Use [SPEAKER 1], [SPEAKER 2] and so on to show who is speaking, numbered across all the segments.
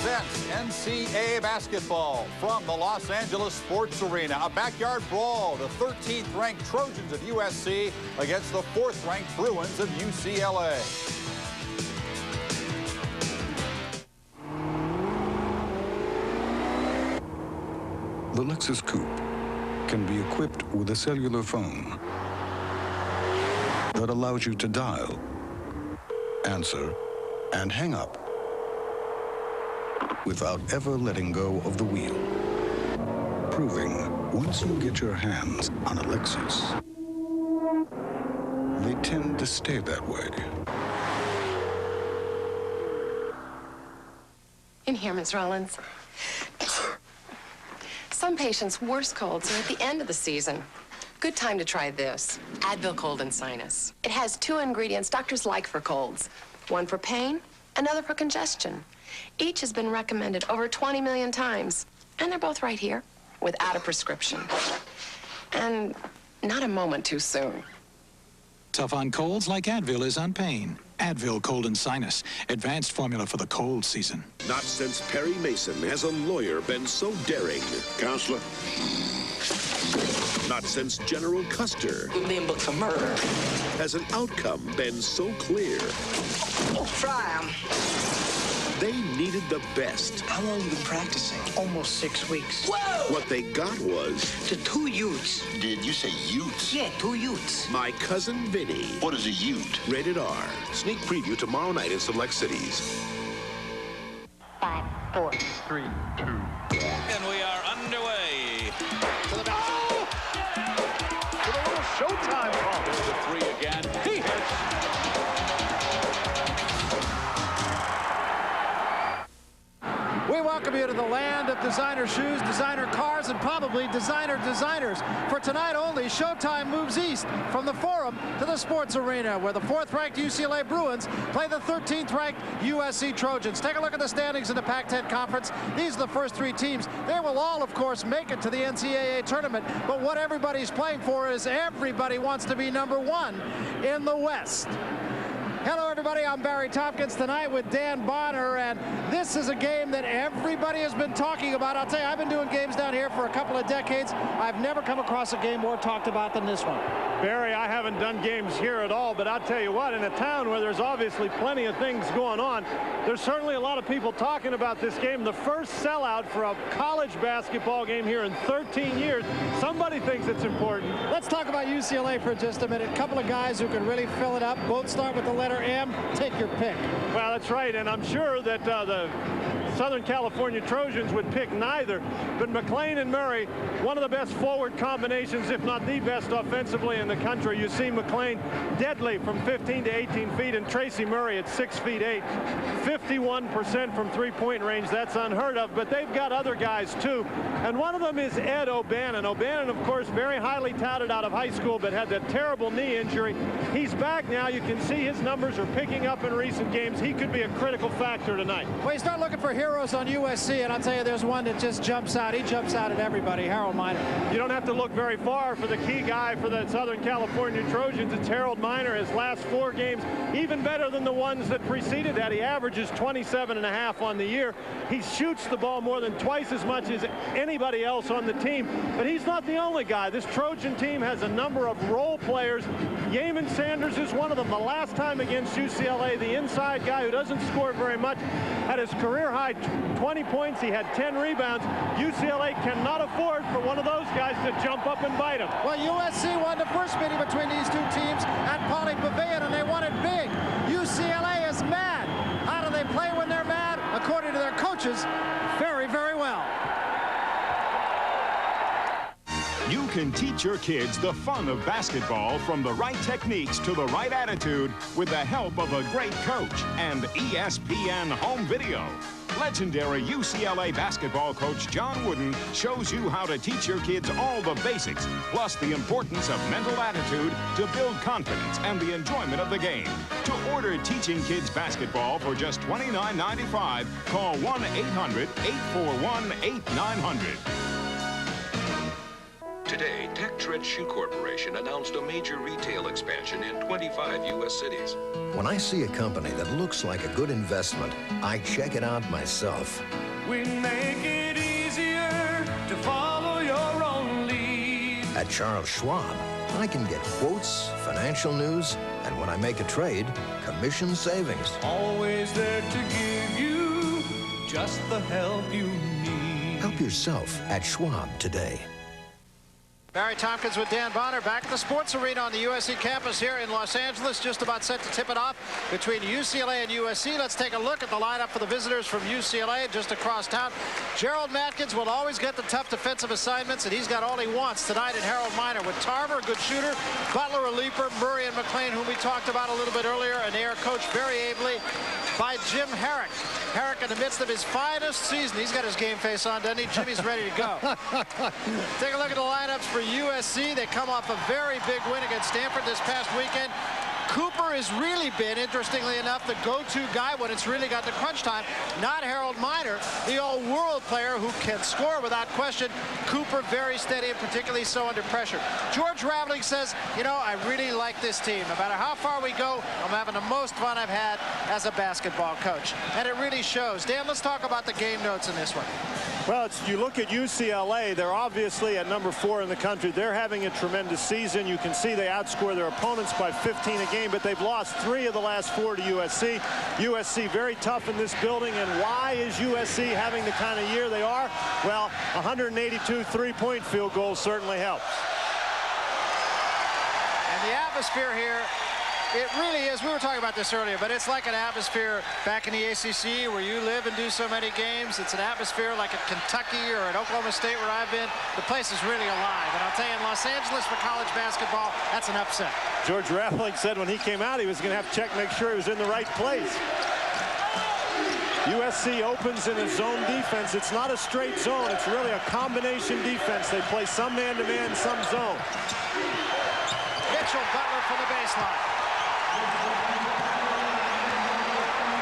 [SPEAKER 1] presents NCAA basketball from the Los Angeles Sports Arena. A backyard brawl. The 13th-ranked Trojans of USC against the 4th-ranked Bruins of UCLA.
[SPEAKER 2] The Lexus Coupe can be equipped with a cellular phone that allows you to dial, answer, and hang up without ever letting go of the wheel. Proving once you get your hands on a Lexus, they tend to stay that way.
[SPEAKER 3] In here, Ms. Rollins. Some patients' worst colds are at the end of the season. Good time to try this, Advil Cold and Sinus. It has 2 ingredients doctors like for colds. One for pain, another for congestion. Each has been recommended over 20 million times. And they're both right here, without a prescription. And not a moment too soon.
[SPEAKER 4] Tough on colds like Advil is on pain. Advil Cold and Sinus, advanced formula for the cold season.
[SPEAKER 5] Not since Perry Mason has a lawyer been so daring. Counselor? Not since General Custer
[SPEAKER 6] Being booked for murder.
[SPEAKER 5] has an outcome been so clear.
[SPEAKER 6] Try 'em.
[SPEAKER 5] They needed the best.
[SPEAKER 6] How long you been practicing? Almost 6 weeks. Whoa!
[SPEAKER 5] What they got was
[SPEAKER 6] The 2 Utes.
[SPEAKER 7] Did you say Utes?
[SPEAKER 6] Yeah, 2 Utes.
[SPEAKER 5] My Cousin Vinny.
[SPEAKER 7] What is a Ute?
[SPEAKER 5] Rated R. Sneak preview tomorrow night in select cities.
[SPEAKER 8] 5, 4,
[SPEAKER 1] 3, 2.
[SPEAKER 9] And we are underway.
[SPEAKER 1] To the back. Oh! With a little showtime ball.
[SPEAKER 9] The 3 again.
[SPEAKER 1] He hits.
[SPEAKER 10] We welcome you to the land of designer shoes, designer cars, and probably designer designers. For tonight only, Showtime moves east from the Forum to the Sports Arena, where the 4th-ranked UCLA Bruins play the 13th-ranked USC Trojans. Take a look at the standings in the Pac-10 Conference. These are the first 3 teams. They will all, of course, make it to the NCAA tournament. But what everybody's playing for is everybody wants to be number 1 in the West. Hello, everybody. I'm Barry Tompkins tonight with Dan Bonner, and this is a game that everybody has been talking about. I'll tell you, I've been doing games down here for a couple of decades. I've never come across a game more talked about than this one.
[SPEAKER 11] Barry, I haven't done games here at all, but I'll tell you what, in a town where there's obviously plenty of things going on, there's certainly a lot of people talking about this game. The first sellout for a college basketball game here in 13 years. Somebody thinks it's important.
[SPEAKER 10] Let's talk about UCLA for just a minute. A couple of guys who can really fill it up. Both start with the letter M. Take your pick.
[SPEAKER 11] Well, that's right, and I'm sure that the Southern California Trojans would pick neither, but McLean and Murray, one of the best forward combinations, if not the best offensively in the country. You see McLean deadly from 15 to 18 feet, and Tracy Murray at 6 feet 8. 51% from three-point range. That's unheard of, but they've got other guys too, and one of them is Ed O'Bannon. O'Bannon, of course, very highly touted out of high school, but had that terrible knee injury. He's back now. You can see his numbers are picking up in recent games. He could be a critical factor tonight.
[SPEAKER 10] Well, you start looking for heroes on USC, and I'll tell you, there's one that just jumps out. He jumps out at everybody, Harold Miner.
[SPEAKER 11] You don't have to look very far for the key guy for the Southern California Trojans. It's Harold Miner. His last 4 games, even better than the ones that preceded that. He averages 27.5 on the year. He shoots the ball more than twice as much as anybody else on the team, but he's not the only guy. This Trojan team has a number of role players. Yeaman Sanders is one of them. The last time against UCLA, the inside guy who doesn't score very much, had his career high 20 points. He had 10 rebounds. UCLA cannot afford for one of those guys to jump up and bite him.
[SPEAKER 10] Well, USC won the first meeting between these 2 teams at Pauley Pavilion, and they won it big. UCLA is mad. How do they play when they're mad? According to their coaches, very, very well.
[SPEAKER 12] You can teach your kids the fun of basketball from the right techniques to the right attitude with the help of a great coach and ESPN home video. Legendary UCLA basketball coach John Wooden shows you how to teach your kids all the basics, plus the importance of mental attitude to build confidence and the enjoyment of the game. To order Teaching Kids Basketball for just $29.95, call 1-800-841-8900.
[SPEAKER 13] Today, Tech Tread Shoe Corporation announced a major retail expansion in 25 U.S. cities.
[SPEAKER 14] When I see a company that looks like a good investment, I check it out myself.
[SPEAKER 15] We make it easier to follow your own lead.
[SPEAKER 14] At Charles Schwab, I can get quotes, financial news, and when I make a trade, commission savings.
[SPEAKER 15] Always there to give you just the help you need.
[SPEAKER 14] Help yourself at Schwab today.
[SPEAKER 10] Barry Tompkins with Dan Bonner back at the sports arena on the USC campus here in Los Angeles, just about set to tip it off between UCLA and USC. Let's take a look at the lineup for the visitors from UCLA just across town. Gerald Matkins will always get the tough defensive assignments, and he's got all he wants tonight in Harold Miner with Tarver, a good shooter, Butler, a leaper, Murray and McLean, whom we talked about a little bit earlier, and they are coached very ably by Jim Herrick. Herrick in the midst of his finest season. He's got his game face on, doesn't he? Jimmy's ready to go. Take a look at the lineups for USC. They come off a very big win against Stanford this past weekend. Cooper has really been, interestingly enough, the go-to guy when it's really got to crunch time. Not Harold Miner, the all-world player who can score without question. Cooper very steady and particularly so under pressure. George Raveling says, you know, I really like this team. No matter how far we go, I'm having the most fun I've had as a basketball coach. And it really shows. Dan, let's talk about the game notes in this one.
[SPEAKER 11] Well, you look at UCLA, they're obviously at number 4 in the country. They're having a tremendous season. You can see they outscore their opponents by 15 a game, but they've lost 3 of the last 4 to USC. USC very tough in this building, and why is USC having the kind of year they are? Well, 182 three-point field goals certainly helps.
[SPEAKER 10] And the atmosphere here, it really is. We were talking about this earlier, but it's like an atmosphere back in the ACC where you live and do so many games. It's an atmosphere like at Kentucky or at Oklahoma State where I've been. The place is really alive. And I'll tell you, in Los Angeles for college basketball, that's an upset.
[SPEAKER 11] George Raveling said when he came out, he was going to have to check, make sure he was in the right place. USC opens in a zone defense. It's not a straight zone. It's really a combination defense. They play some man-to-man, some zone.
[SPEAKER 10] Mitchell Butler from the baseline.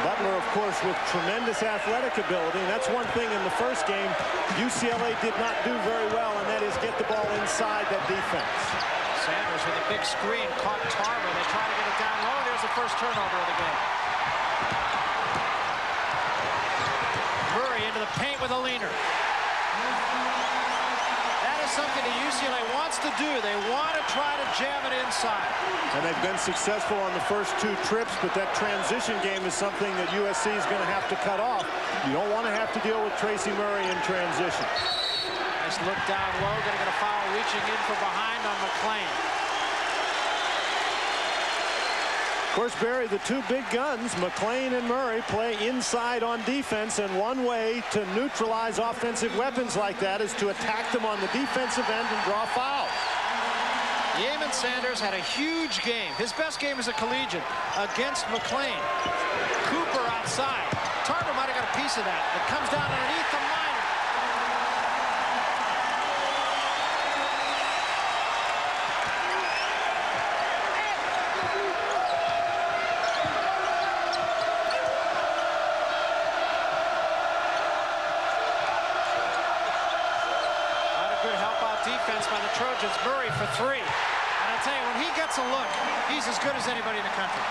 [SPEAKER 11] Butler, of course, with tremendous athletic ability, and that's one thing in the first game UCLA did not do very well, and that is get the ball inside that defense.
[SPEAKER 10] Sanders with a big screen caught Tarver. They try to get it down low. There's the first turnover of the game. Murray into the paint with a leaner. That is something that UCLA wants to do. They want to try to jam it inside.
[SPEAKER 11] And they've been successful on the first 2 trips, but that transition game is something that USC is going to have to cut off. You don't want to have to deal with Tracy Murray in transition.
[SPEAKER 10] Nice look down low. Going to get a foul reaching in from behind on McLean.
[SPEAKER 11] Of course, Barry, the 2 big guns, McLean and Murray, play inside on defense, and one way to neutralize offensive weapons like that is to attack them on the defensive end and draw fouls.
[SPEAKER 10] Yeaman Sanders had a huge game. His best game as a collegiate against McLean. Cooper outside. Tarver might have got a piece of that. It comes down underneath the Miner. Defense by the Trojans. Murray for 3. And I'll tell you, when he gets a look, he's as good as anybody in the country.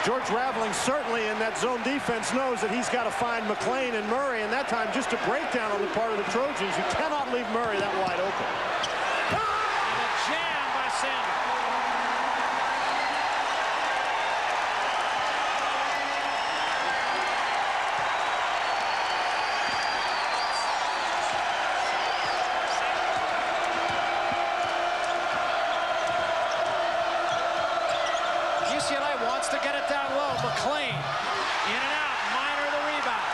[SPEAKER 11] George Raveling certainly in that zone defense knows that he's got to find McLean and Murray, and that time just a breakdown on the part of the Trojans. You cannot leave Murray that wide open.
[SPEAKER 10] And a jam by Sanders. UCLA wants to get it down low. McLean in and out. Miner the rebound.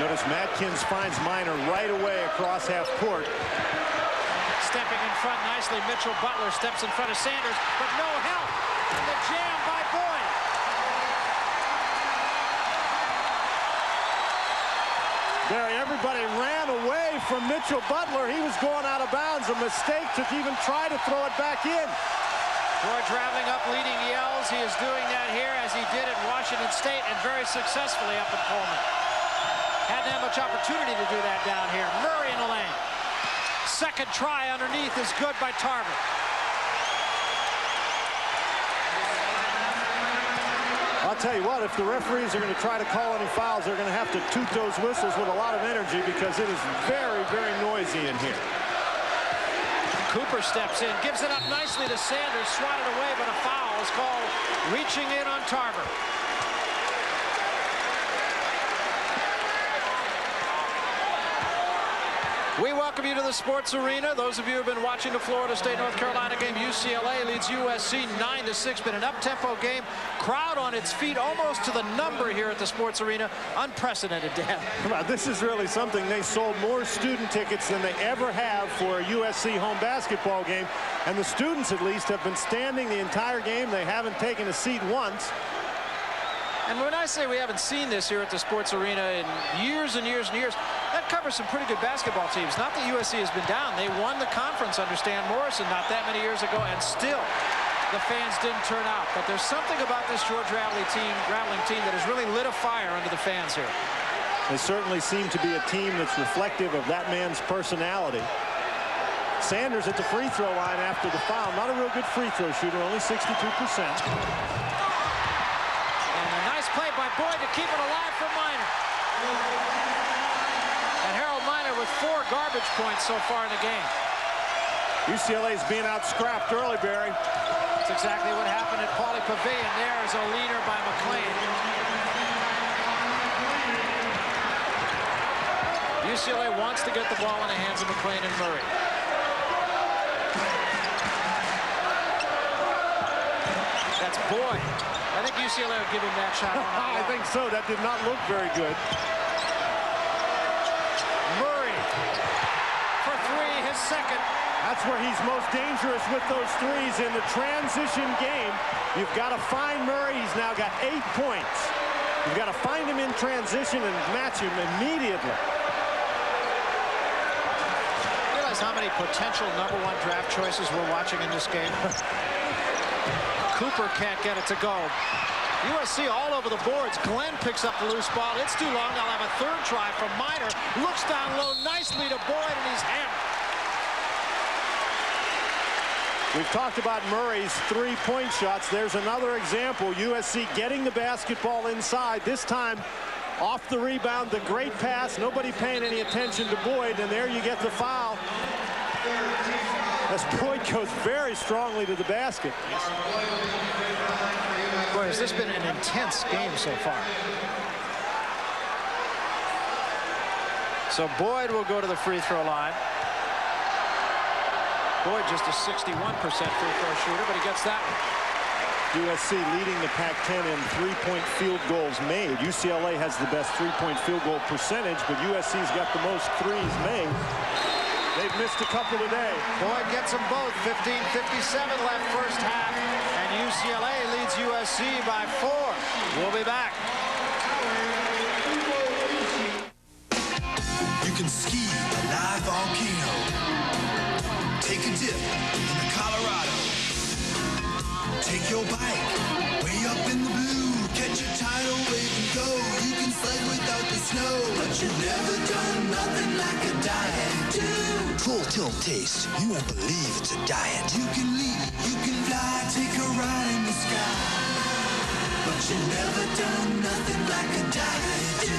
[SPEAKER 11] Notice Matkins finds Miner right away across half court.
[SPEAKER 10] Stepping in front nicely. Mitchell Butler steps in front of Sanders, but no help. And the jam by Boyd.
[SPEAKER 11] Barry, everybody ran away from Mitchell Butler. He was going out of bounds. A mistake to even try to throw it back in.
[SPEAKER 10] George Raveling up leading yells. feels he is doing that here as he did at Washington State and very successfully up at Pullman. Hadn't had much opportunity to do that down here. Murray in the lane. Second try underneath is good by Tarver.
[SPEAKER 11] I'll tell you what, if the referees are going to try to call any fouls, they're going to have to toot those whistles with a lot of energy because it is very, very noisy in here.
[SPEAKER 10] Cooper steps in, gives it up nicely to Sanders, swatted away, but a foul is called, reaching in on Tarver. We welcome you to the sports arena. Those of you who have been watching the Florida State-North Carolina game, UCLA leads USC 9-6. Been an up-tempo game. Crowd on its feet almost to the number here at the sports arena. Unprecedented, Dan.
[SPEAKER 11] Come on, this is really something. They sold more student tickets than they ever have for a USC home basketball game. And the students, at least, have been standing the entire game. They haven't taken a seat once.
[SPEAKER 10] And when I say we haven't seen this here at the sports arena in years and years and years, that covers some pretty good basketball teams. Not that USC has been down. They won the conference under Stan Morrison not that many years ago, and still the fans didn't turn out. But there's something about this George Rattling team that has really lit a fire under the fans here.
[SPEAKER 11] They certainly seem to be a team that's reflective of that man's personality. Sanders at the free throw line after the foul. Not a real good free throw shooter, only 62%.
[SPEAKER 10] Play by Boyd to keep it alive for Minor. And Harold Minor with 4 garbage points so far in the game.
[SPEAKER 11] UCLA is being out-scrapped early, Barry.
[SPEAKER 10] That's exactly what happened at Pauley Pavilion. There is a leader by McLean. UCLA wants to get the ball in the hands of McLean and Murray. That's Boyd. I think UCLA will give him that shot.
[SPEAKER 11] I think so. That did not look very good.
[SPEAKER 10] Murray for 3, his second.
[SPEAKER 11] That's where he's most dangerous with those threes in the transition game. You've got to find Murray. He's now got 8 points. You've got to find him in transition and match him immediately.
[SPEAKER 10] Realize how many potential #1 draft choices we're watching in this game? Cooper can't get it to go. USC all over the boards. Glenn picks up the loose ball. It's too long. They'll have a third try from Minor. Looks down low nicely to Boyd, and he's hammered.
[SPEAKER 11] We've talked about Murray's 3-point shots. There's another example. USC getting the basketball inside. This time off the rebound. The great pass. Nobody paying any attention to Boyd, and there you get the foul. As Boyd goes very strongly to the basket.
[SPEAKER 10] Boy, has this been an intense game so far. So Boyd will go to the free throw line. Boyd just a 61% free throw shooter, but he gets that one.
[SPEAKER 11] USC leading the Pac-10 in 3-point field goals made. UCLA has the best 3-point field goal percentage, but USC's got the most threes made. They've missed a couple today.
[SPEAKER 10] Boyd gets them both. 15:57 left first half. And UCLA leads USC by 4. We'll be back.
[SPEAKER 16] You can ski a live volcano. Take a dip in the Colorado. Take your bike way up in the blue. Catch a tidal wave and go. You can sled without the snow. But you've never done nothing like a diet do. Full tilt taste. You won't believe it's a diet. You can leap, you can fly, take a ride in the sky. But you've never done nothing like a diet do.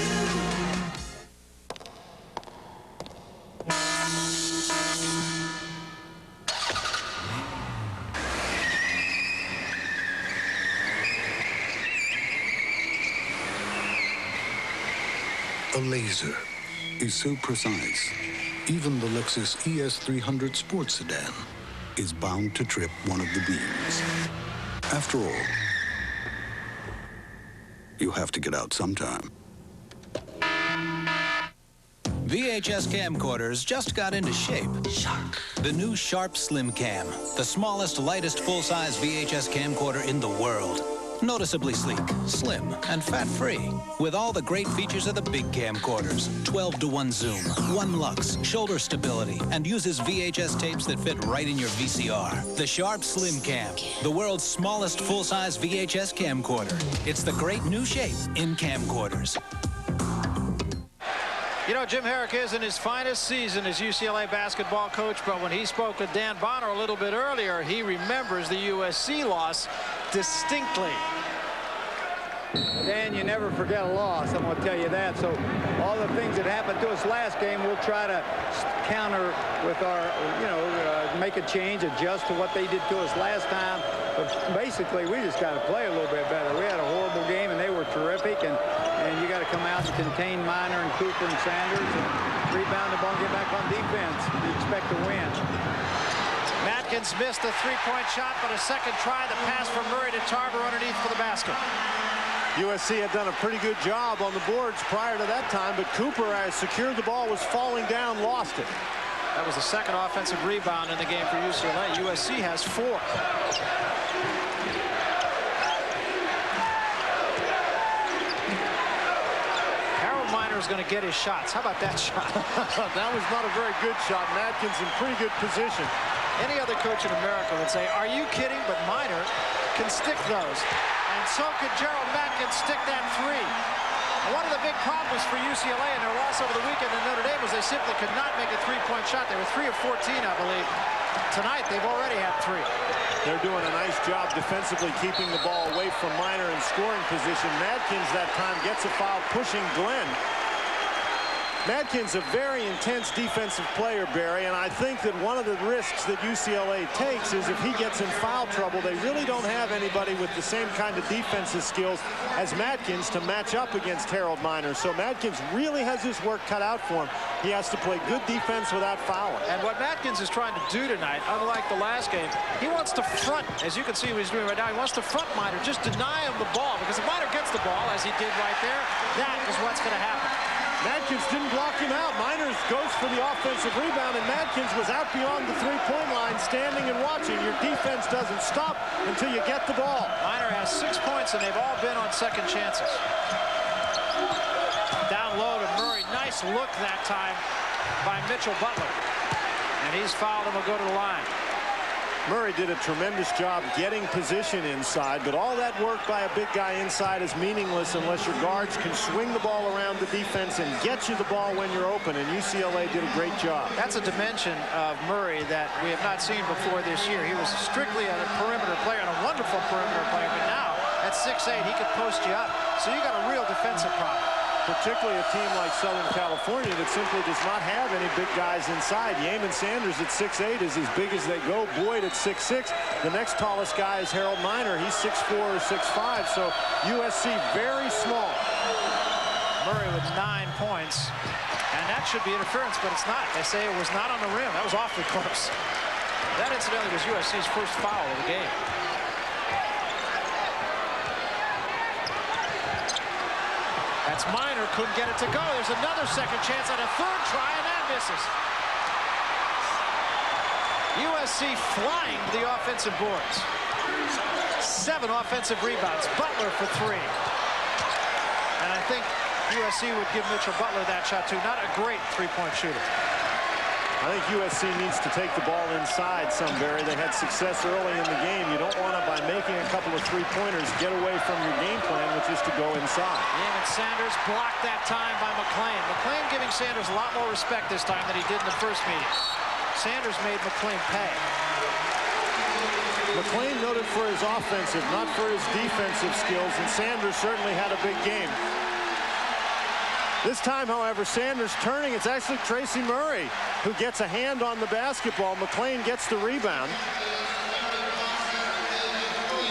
[SPEAKER 2] A laser is so precise, even the Lexus ES300 sports sedan is bound to trip one of the beams. After all, you have to get out sometime.
[SPEAKER 17] VHS camcorders just got into shape. The new Sharp Slim Cam, the smallest, lightest, full-size VHS camcorder in the world. Noticeably sleek, slim, and fat-free. With all the great features of the big camcorders. 12:1 zoom, 1 lux, shoulder stability, and uses VHS tapes that fit right in your VCR. The Sharp Slim Cam, the world's smallest full-size VHS camcorder. It's the great new shape in camcorders.
[SPEAKER 10] You know, Jim Herrick is in his finest season as UCLA basketball coach, but when he spoke with Dan Bonner a little bit earlier, he remembers the USC loss distinctly.
[SPEAKER 18] Dan, you never forget a loss, I'm going to tell you that. So all the things that happened to us last game, we'll try to counter with our, make a change, adjust to what they did to us last time. But basically, we just got to play a little bit better. We had a horrible game, and they were terrific. And you got to come out and contain Minor and Cooper and Sanders and rebound the ball and get back on defense. You expect to win.
[SPEAKER 10] Matkins missed a three-point shot, but a second try. The pass from Murray to Tarver underneath for the basket.
[SPEAKER 11] USC had done a pretty good job on the boards prior to that time, but Cooper, as secured the ball, was falling down, lost it.
[SPEAKER 10] That was the second offensive rebound in the game for UCLA. USC has 4. Harold Miner is going to get his shots. How about that shot?
[SPEAKER 11] That was not a very good shot. Matkins in pretty good position.
[SPEAKER 10] Any other coach in America would say, are you kidding? But Miner can stick those. And so could Gerald Matkins stick that 3. One of the big problems for UCLA in their loss over the weekend in Notre Dame was they simply could not make a three-point shot. They were 3 of 14, I believe. Tonight, they've already had 3.
[SPEAKER 11] They're doing a nice job defensively keeping the ball away from Miner in scoring position. Matkins that time gets a foul pushing Glenn. Matkins a very intense defensive player, Barry, and I think that one of the risks that UCLA takes is if he gets in foul trouble, they really don't have anybody with the same kind of defensive skills as Matkins to match up against Harold Miner. So Matkins really has his work cut out for him. He has to play good defense without fouling.
[SPEAKER 10] And what Matkins is trying to do tonight, unlike the last game, he wants to front, as you can see what he's doing right now, he wants to front Miner, just deny him the ball, because if Miner gets the ball, as he did right there, that is what's going to happen.
[SPEAKER 11] Matkins didn't block him out. Miner goes for the offensive rebound, and Matkins was out beyond the three-point line, standing and watching. Your defense doesn't stop until you get the ball.
[SPEAKER 10] Miner has 6 points, and they've all been on second chances. Down low to Murray. Nice look that time by Mitchell Butler. And he's fouled and will go to the line.
[SPEAKER 11] Murray did a tremendous job getting position inside, but all that work by a big guy inside is meaningless unless your guards can swing the ball around the defense and get you the ball when you're open, and UCLA did a great job.
[SPEAKER 10] That's a dimension of Murray that we have not seen before this year. He was strictly a perimeter player and a wonderful perimeter player, but now at 6'8", he could post you up. So you got a real defensive problem.
[SPEAKER 11] Particularly a team like Southern California that simply does not have any big guys inside. Yaman Sanders at 6'8" is as big as they go. Boyd at 6'6". The next tallest guy is Harold Miner. He's 6'4" or 6'5", so USC very small.
[SPEAKER 10] Murray with 9 points, and that should be interference, but it's not. They say it was not on the rim. That was awfully close. That incidentally was USC's first foul of the game. That's Miner, couldn't get it to go. There's another second chance at a third try, and that misses. USC flying to the offensive boards. 7 offensive rebounds. Butler for 3. And I think USC would give Mitchell Butler that shot, too. Not a great three-point shooter.
[SPEAKER 11] I think USC needs to take the ball inside some, Barry. They had success early in the game. You don't want to, by making a couple of three-pointers, get away from your game plan, which is to go inside.
[SPEAKER 10] Yaman Sanders blocked that time by McClain. McClain giving Sanders a lot more respect this time than he did in the first meeting. Sanders made McClain pay.
[SPEAKER 11] McClain noted for his offensive, not for his defensive skills, and Sanders certainly had a big game. This time, however, Sanders turning. It's actually Tracy Murray who gets a hand on the basketball. McClain gets the rebound.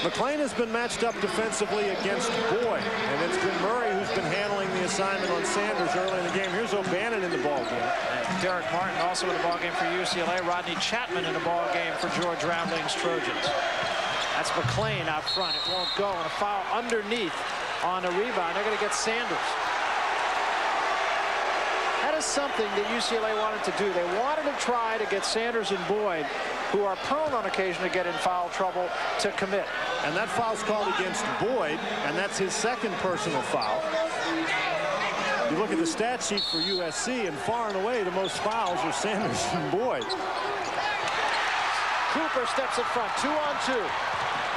[SPEAKER 11] McClain has been matched up defensively against Boyd, and it's been Murray who's been handling the assignment on Sanders early in the game. Here's O'Bannon in the ballgame.
[SPEAKER 10] Derek Martin also in the ballgame for UCLA. Rodney Chapman in the ballgame for George Roundling's Trojans. That's McClain out front. It won't go, and a foul underneath on a rebound. They're going to get Sanders. That is something that UCLA wanted to do. They wanted to try to get Sanders and Boyd who are prone on occasion to get in foul trouble to commit.
[SPEAKER 11] And that foul's called against Boyd, and that's his second personal foul. You look at the stat sheet for USC, and far and away the most fouls are Sanders and Boyd.
[SPEAKER 10] Cooper steps in front, 2-on-2.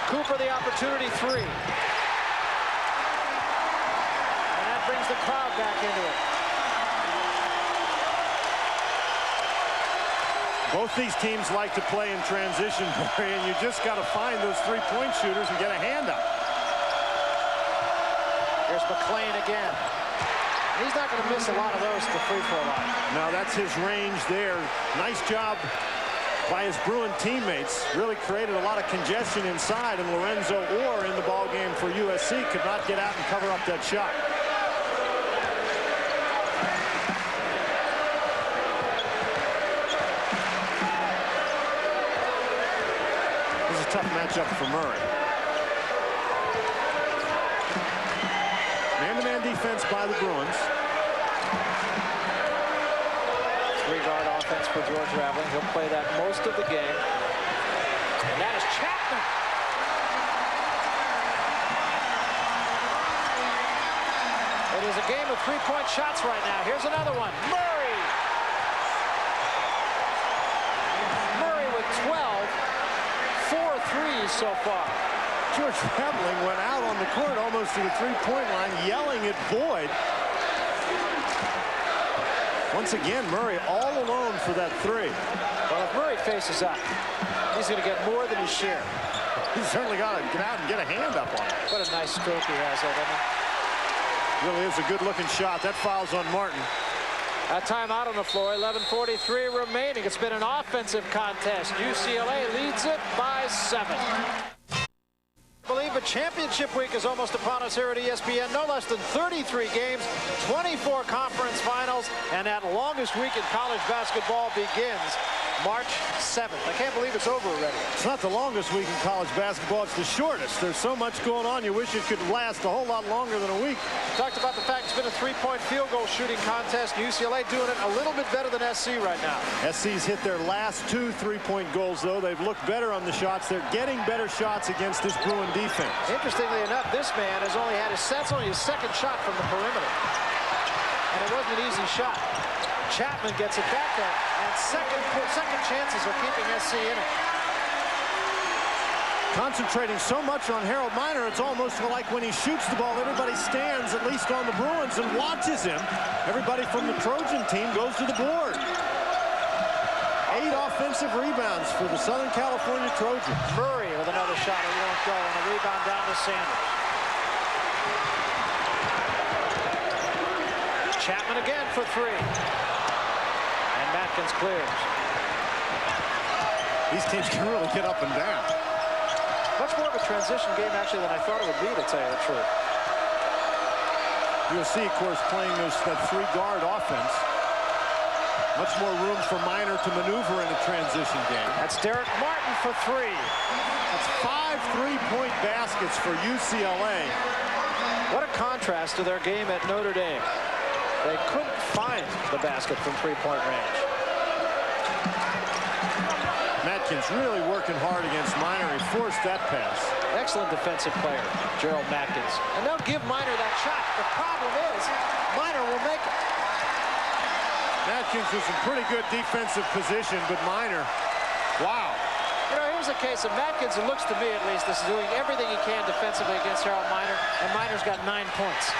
[SPEAKER 10] Cooper the opportunity, 3. And that brings the crowd back into it.
[SPEAKER 11] Both these teams like to play in transition, Barry, and you just got to find those three-point shooters and get a hand up.
[SPEAKER 10] Here's McClain again. He's not going to miss a lot of those at the free throw line.
[SPEAKER 11] No, that's his range there. Nice job by his Bruin teammates. Really created a lot of congestion inside, and Lorenzo Orr in the ball game for USC could not get out and cover up that shot. This is a tough matchup for Murray. Man-to-man defense by the Bruins.
[SPEAKER 10] 3-guard offense for George Raveling. He'll play that most of the game. And that is Chapman. It is a game of 3-point shots right now. Here's another one. Murray. Murray with 12. 4 threes so far.
[SPEAKER 11] George Raveling went out on the court almost to the three-point line, yelling at Boyd. Once again, Murray all alone for that 3.
[SPEAKER 10] Well, if Murray faces up, he's going to get more than his share.
[SPEAKER 11] He's certainly got to get out and get a hand up on it.
[SPEAKER 10] What a nice stroke he has there, doesn't he?
[SPEAKER 11] Really is a good-looking shot. That foul's on Martin.
[SPEAKER 10] A timeout on the floor, 11:43 remaining. It's been an offensive contest. UCLA leads it by 7. I believe a championship week is almost upon us here at ESPN. No less than 33 games, 24 conference finals, and that longest week in college basketball begins March 7th. I can't believe it's over already.
[SPEAKER 11] It's not the longest week in college basketball. It's the shortest. There's so much going on. You wish it could last a whole lot longer than a week.
[SPEAKER 10] Talked about the fact it's been a 3-point field goal shooting contest. UCLA doing it a little bit better than SC right now.
[SPEAKER 11] SC's hit their last 2 3-point goals, though. They've looked better on the shots. They're getting better shots against this Bruin defense.
[SPEAKER 10] Interestingly enough, this man has only had that's only his second shot from the perimeter. And it wasn't an easy shot. Chapman gets it back there, and second chances are keeping SC in it.
[SPEAKER 11] Concentrating so much on Harold Miner, it's almost like when he shoots the ball, everybody stands, at least on the Bruins, and watches him. Everybody from the Trojan team goes to the board. 8 offensive rebounds for the Southern California Trojans.
[SPEAKER 10] Murray with another shot, it won't go, and a rebound down to Sanders. Chapman again for 3. And Matkins clears.
[SPEAKER 11] These teams can really get up and down.
[SPEAKER 10] Much more of a transition game, actually, than I thought it would be, to tell you the truth.
[SPEAKER 11] USC, of course, playing that 3-guard offense. Much more room for Miner to maneuver in a transition game.
[SPEAKER 10] That's Derek Martin for 3.
[SPEAKER 11] That's 5 3-point baskets for UCLA.
[SPEAKER 10] What a contrast to their game at Notre Dame. They couldn't find the basket from 3-point range.
[SPEAKER 11] Matkins really working hard against Miner. He forced that pass.
[SPEAKER 10] Excellent defensive player, Gerald Matkins. And they'll give Miner that shot. The problem is, Miner will make it.
[SPEAKER 11] Matkins was in pretty good defensive position, but Miner, wow.
[SPEAKER 10] You know, here's the case of Matkins, it looks to me at least, is doing everything he can defensively against Harold Miner, and Miner's got 9 points.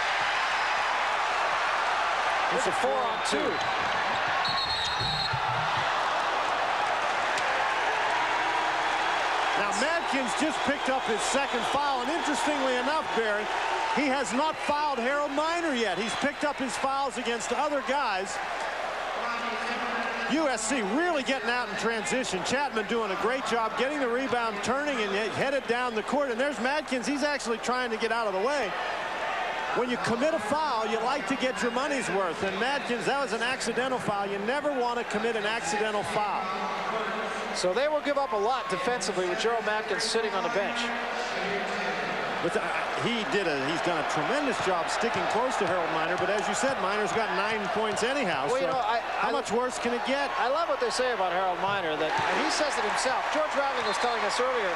[SPEAKER 10] It's a 4-on-2.
[SPEAKER 11] Now, Matkins just picked up his second foul, and interestingly enough, Barry, he has not fouled Harold Miner yet. He's picked up his fouls against other guys. USC really getting out in transition. Chapman doing a great job getting the rebound, turning, and headed down the court. And there's Matkins. He's actually trying to get out of the way. When you commit a foul, you like to get your money's worth. And Matkins, that was an accidental foul. You never want to commit an accidental foul.
[SPEAKER 10] So they will give up a lot defensively with Gerald Matkins sitting on the bench.
[SPEAKER 11] But he's done a tremendous job sticking close to Harold Miner, but as you said, Miner's got 9 points anyhow.
[SPEAKER 10] Well,
[SPEAKER 11] so
[SPEAKER 10] you know,
[SPEAKER 11] how much worse can it get?
[SPEAKER 10] I love what they say about Harold Miner, that, and he says it himself. George Raveling was telling us earlier,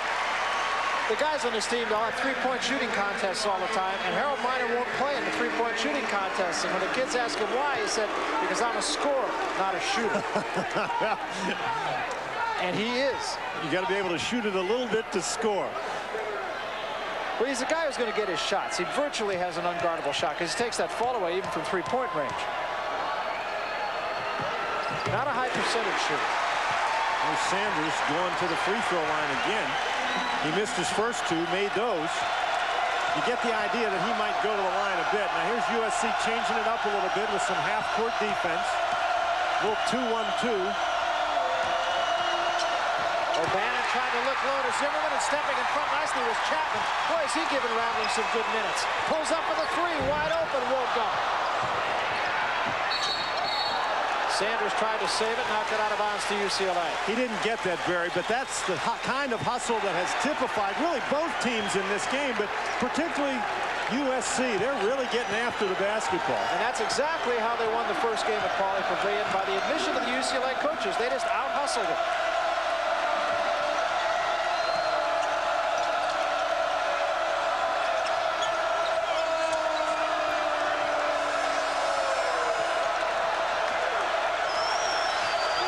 [SPEAKER 10] the guys on his team, they'll have 3-point shooting contests all the time, and Harold Miner won't play in the 3-point shooting contests. And when the kids ask him why, he said, because I'm a scorer, not a shooter. And he is.
[SPEAKER 11] You got to be able to shoot it a little bit to score.
[SPEAKER 10] Well, he's a guy who's going to get his shots. He virtually has an unguardable shot because he takes that fall away even from 3-point range. Not a high percentage shooter.
[SPEAKER 11] Here's Sanders going to the free throw line again. He missed his first 2, made those. You get the idea that he might go to the line a bit. Now here's USC changing it up a little bit with some half-court defense. A little 2-1-2.
[SPEAKER 10] O'Bannon trying to look low to Zimmerman, and stepping in front nicely was Chapman. Boy, is he giving Raveling some good minutes. Pulls up for the 3, wide open, won't go. Sanders tried to save it, knocked it out of bounds to UCLA.
[SPEAKER 11] He didn't get that, Barry, but that's the kind of hustle that has typified really both teams in this game, but particularly USC. They're really getting after the basketball.
[SPEAKER 10] And that's exactly how they won the first game at Pauley Pavilion, by the admission of the UCLA coaches. They just out-hustled it.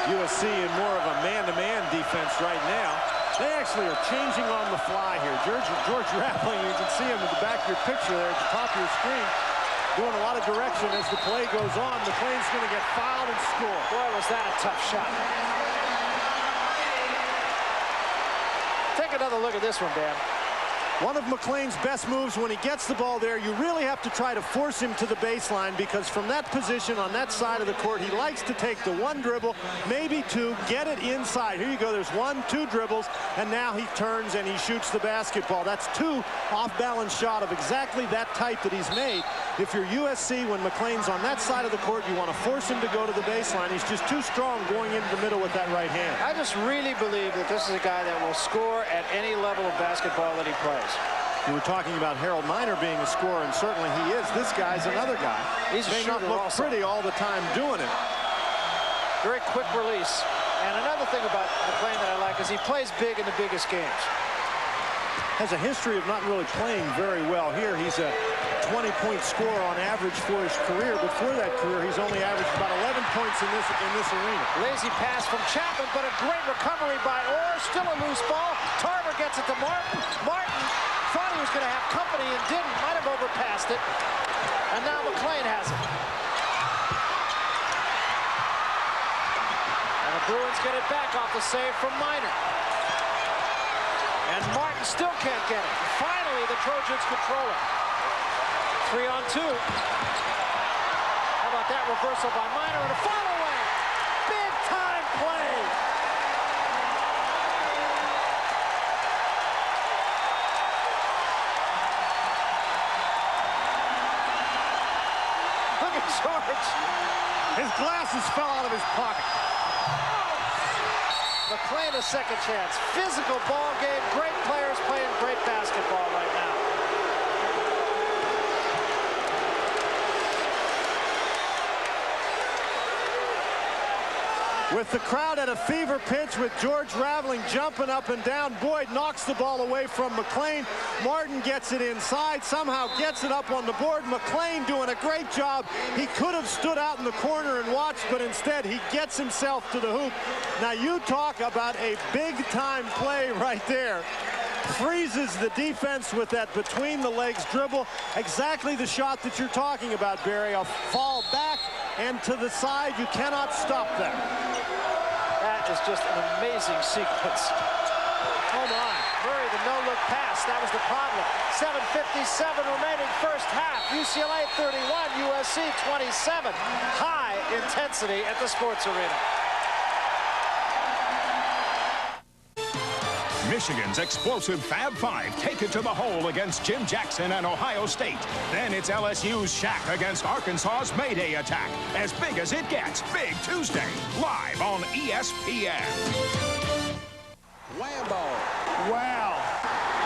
[SPEAKER 11] USC in more of a man-to-man defense right now. They actually are changing on the fly here. George Raveling, you can see him in the back of your picture there at the top of your screen, doing a lot of direction as the play goes on. McLean's going to get fouled and score.
[SPEAKER 10] Boy, was that a tough shot. Take another look at this one, Dan.
[SPEAKER 11] One of McLean's best moves when he gets the ball there, you really have to try to force him to the baseline, because from that position on that side of the court, he likes to take the 1 dribble, maybe 2, get it inside. Here you go, there's 1, 2 dribbles, and now he turns and he shoots the basketball. That's 2 off-balance shot of exactly that type that he's made. If you're USC, when McLean's on that side of the court, you want to force him to go to the baseline. He's just too strong going into the middle with that right hand.
[SPEAKER 10] I just really believe that this is a guy that will score at any level of basketball that he plays.
[SPEAKER 11] You were talking about Harold Miner being a scorer, and certainly he is. This guy's another guy.
[SPEAKER 10] He's a shooter
[SPEAKER 11] may not look
[SPEAKER 10] also.
[SPEAKER 11] pretty all the time doing it.
[SPEAKER 10] Very quick release. And another thing about McLean that I like is he plays big in the biggest games.
[SPEAKER 11] Has a history of not really playing very well here. He's a 20-point scorer on average for his career. Before that career, he's only averaged about 11 points in this arena.
[SPEAKER 10] Lazy pass from Chapman, but a great recovery by Orr. Still a loose ball. Tarver gets it to Martin. Martin thought he was going to have company and didn't. Might have overpassed it. And now McLean has it. And the Bruins get it back off the save from Miner. And Martin still can't get it. Finally, the Trojans control it. 3-on-2. How about that reversal by Miner and a fall away? Big time play. Look at George.
[SPEAKER 11] His glasses fell out of his pocket.
[SPEAKER 10] McLean a second chance. Physical ball game. Great players playing great basketball right now.
[SPEAKER 11] With the crowd at a fever pitch, with George Raveling jumping up and down, Boyd knocks the ball away from McLean. Martin gets it inside, somehow gets it up on the board. McLean doing a great job. He could have stood out in the corner and watched, but instead he gets himself to the hoop. Now you talk about a big-time play right there. Freezes the defense with that between-the-legs dribble. Exactly the shot that you're talking about, Barry. A fall back and to the side. You cannot stop that.
[SPEAKER 10] That is just an amazing sequence. Oh my. Murray, the no-look pass. That was the problem. 7:57 remaining first half. UCLA 31, USC 27. High intensity at the Sports Arena.
[SPEAKER 12] Michigan's explosive Fab Five take it to the hole against Jim Jackson and Ohio State. Then it's LSU's Shaq against Arkansas's Mayday attack. As big as it gets, Big Tuesday, live on ESPN.
[SPEAKER 15] Wham ball.
[SPEAKER 11] Wow.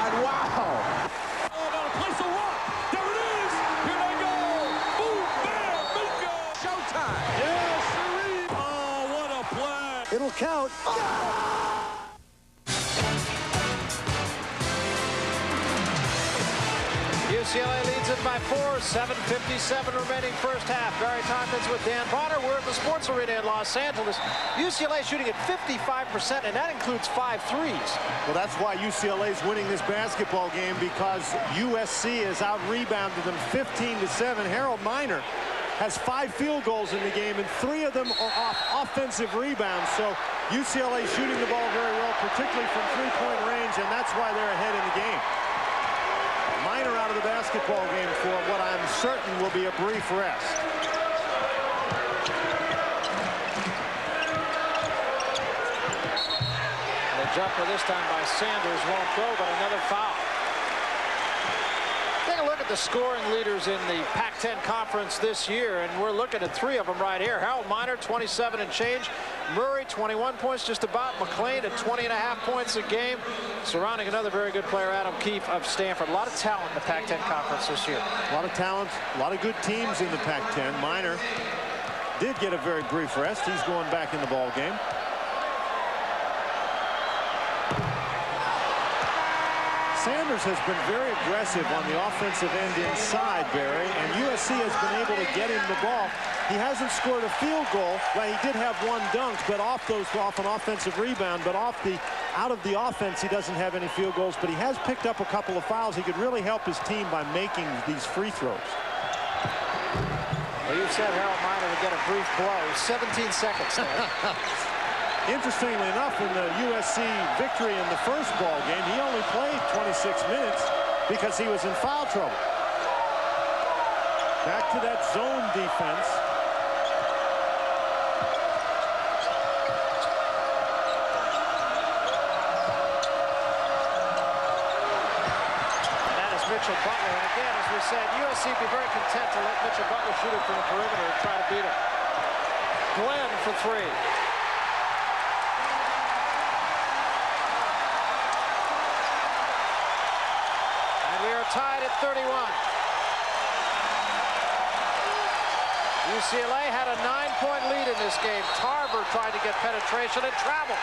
[SPEAKER 15] And wow. whistle, rock. There it is. Here they go. Boom, bam, bingo. Showtime. Yes, sirree. Oh, what a play.
[SPEAKER 10] It'll count. UCLA leads it by 4, 7:57 remaining first half. Barry Tompkins with Dan Bonner. We're at the Sports Arena in Los Angeles. UCLA shooting at 55%, and that includes 5 threes.
[SPEAKER 11] Well, that's why UCLA is winning this basketball game, because USC has out-rebounded them 15-7. Harold Miner has 5 field goals in the game, and 3 of them are off offensive rebounds. So UCLA shooting the ball very well, particularly from three-point range, and that's why they're ahead in the game. Miner out of the basketball game for what I'm certain will be a brief rest.
[SPEAKER 10] The jumper this time by Sanders won't go, but another foul. Take a look at the scoring leaders in the Pac-10 conference this year, and we're looking at 3 of them right here. Harold Miner, 27 and change. Murray, 21 points just about. McClain at 20.5 points a game. Surrounding another very good player, Adam Keefe of Stanford. A lot of talent in the Pac-10 conference this year.
[SPEAKER 11] A lot of talent, a lot of good teams in the Pac-10. Miner did get a very brief rest. He's going back in the ball game. Sanders has been very aggressive on the offensive end inside, Barry, and USC has been able to get him the ball. He hasn't scored a field goal. Well, he did have 1 dunk, but off an offensive rebound, but out of the offense, he doesn't have any field goals, but he has picked up a couple of fouls. He could really help his team by making these free throws.
[SPEAKER 10] Well, you said Harold Miner would get a brief blow. 17 seconds there.
[SPEAKER 11] Interestingly enough, in the USC victory in the first ball game, he only played 26 minutes because he was in foul trouble. Back to that zone defense.
[SPEAKER 10] And that is Mitchell Butler. And again, as we said, USC would be very content to let Mitchell Butler shoot it from the perimeter and try to beat him. Glenn for 3. Tied at 31. UCLA had a 9-point lead in this game. Tarver tried to get penetration and traveled.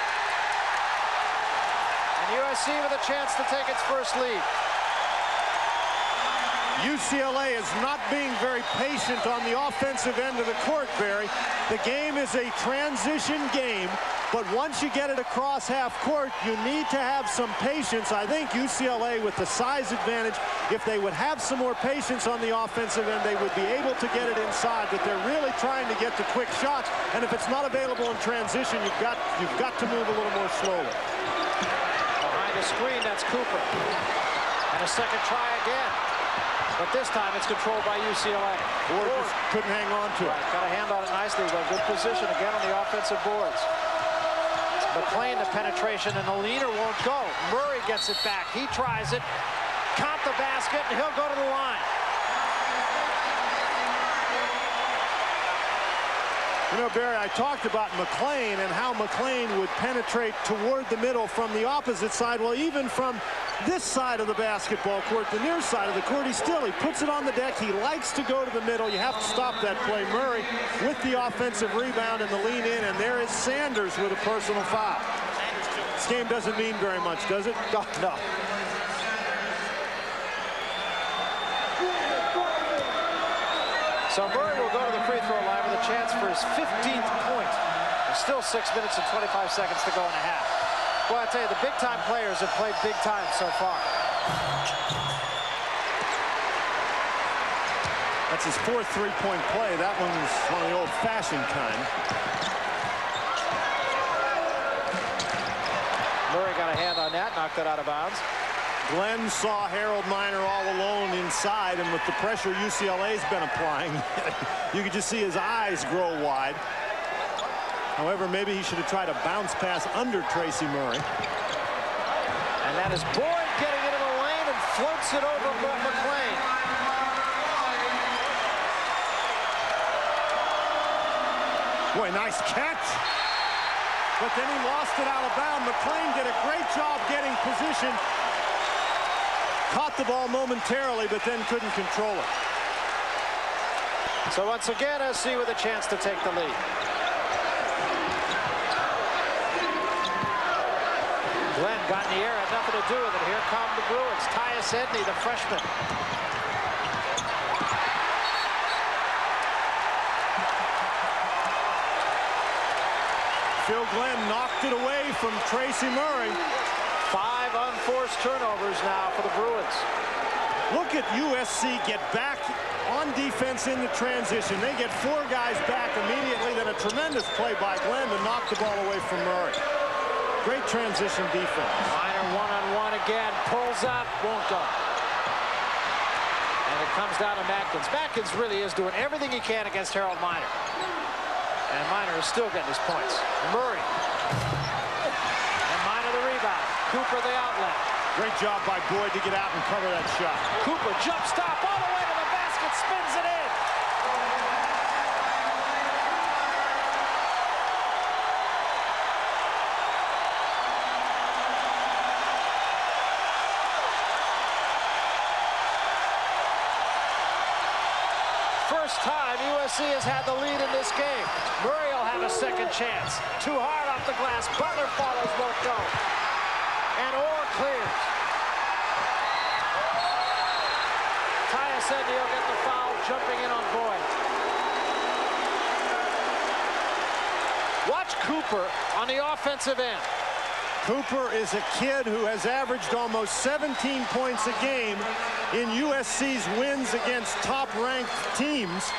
[SPEAKER 10] And USC with a chance to take its first lead.
[SPEAKER 11] UCLA is not being very patient on the offensive end of the court, Barry. The game is a transition game, but once you get it across half court, you need to have some patience. I think UCLA, with the size advantage, if they would have some more patience on the offensive end, they would be able to get it inside, but they're really trying to get to quick shots, and if it's not available in transition, you've got to move a little more slowly.
[SPEAKER 10] Behind the screen, that's Cooper. And a second try again. But this time it's controlled by UCLA.
[SPEAKER 11] Ward just couldn't hang on to it.
[SPEAKER 10] Got a hand on it nicely. Got a good position again on the offensive boards. McClain the penetration, and the leader won't go. Murray gets it back. He tries it. Count the basket, and he'll go to the line.
[SPEAKER 11] You know, Barry, I talked about McClain and how McClain would penetrate toward the middle from the opposite side. Well, even from this side of the basketball court, the near side of the court, he puts it on the deck. He likes to go to the middle. You have to stop that play. Murray with the offensive rebound and the lean in, and there is Sanders with a personal foul. This game doesn't mean very much, does it?
[SPEAKER 10] No. So Murray will go to the free throw line with a chance for his 15th point. There's still 6 minutes and 25 seconds to go in a half. Boy, I tell you, the big-time players have played big time so far.
[SPEAKER 11] That's his 4th three-point play. That one's one of the old-fashioned kind.
[SPEAKER 10] Murray got a hand on that, knocked it out of bounds.
[SPEAKER 11] Glenn saw Harold Miner all alone inside, and with the pressure UCLA's been applying, you could just see his eyes grow wide. However, maybe he should have tried a bounce pass under Tracy Murray.
[SPEAKER 10] And that is Boyd getting into the lane and floats it over McClain.
[SPEAKER 11] Boy, nice catch. But then he lost it out of bounds. McClain did a great job getting position. Caught the ball momentarily, but then couldn't control it.
[SPEAKER 10] So once again, SC with a chance to take the lead. Glenn got in the air, had nothing to do with it. Here come the Bruins. Tyus Edney, the freshman.
[SPEAKER 11] Phil Glenn knocked it away from Tracy Murray.
[SPEAKER 10] 5 unforced turnovers now for the Bruins.
[SPEAKER 11] Look at USC get back on defense in the transition. They get 4 guys back immediately. Then a tremendous play by Glenn to knock the ball away from Murray. Great transition defense.
[SPEAKER 10] Minor one-on-one again. Pulls up, won't go. And it comes down to Matkins. Matkins really is doing everything he can against Harold Minor. And Minor is still getting his points. Murray. And Minor the rebound. Cooper the outlet.
[SPEAKER 11] Great job by Boyd to get out and cover that shot.
[SPEAKER 10] Cooper jump stop all the way to the basket, spins it in. First time USC has had the lead in this game. Murray will have a second chance. Too hard off the glass. Butler follows, won't go. And Orr clears. Tyus Edney will get the foul, jumping in on Boyd. Watch Cooper on the offensive end.
[SPEAKER 11] Cooper is a kid who has averaged almost 17 points a game in USC's wins against top-ranked teams.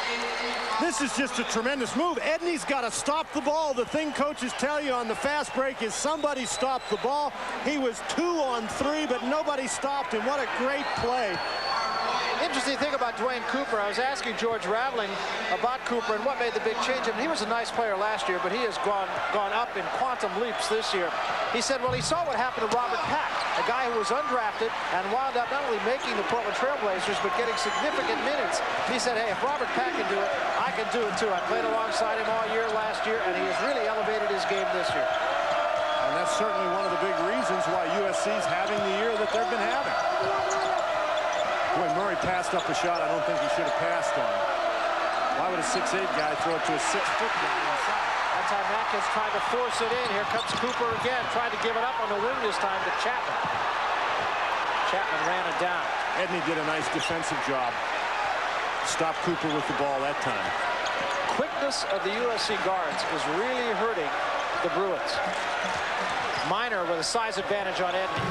[SPEAKER 11] This is just a tremendous move. Edney's got to stop the ball. The thing coaches tell you on the fast break is somebody stop the ball. He was 2 on 3, but nobody stopped him. What a great play.
[SPEAKER 10] Interesting thing about Dwayne Cooper, I was asking George Raveling about Cooper and what made the big change. I mean, he was a nice player last year, but he has gone up in quantum leaps this year. He said, well, he saw what happened to Robert Pack, a guy who was undrafted and wound up not only making the Portland Trailblazers, but getting significant minutes. He said, hey, if Robert Pack can do it, I can do it too. I played alongside him all year last year, and he has really elevated his game this year.
[SPEAKER 11] And that's certainly one of the big reasons why USC's having the year that they've been having. Boy, Murray passed up a shot I don't think he should have passed on. Why would a 6'8" guy throw it to a 6-foot guy inside?
[SPEAKER 10] That time Matkins tried to force it in. Here comes Cooper again, tried to give it up on the wing this time to Chapman. Chapman ran it down.
[SPEAKER 11] Edney did a nice defensive job. Stopped Cooper with the ball that time.
[SPEAKER 10] Quickness of the USC guards is really hurting the Bruins. Minor with a size advantage on Edney.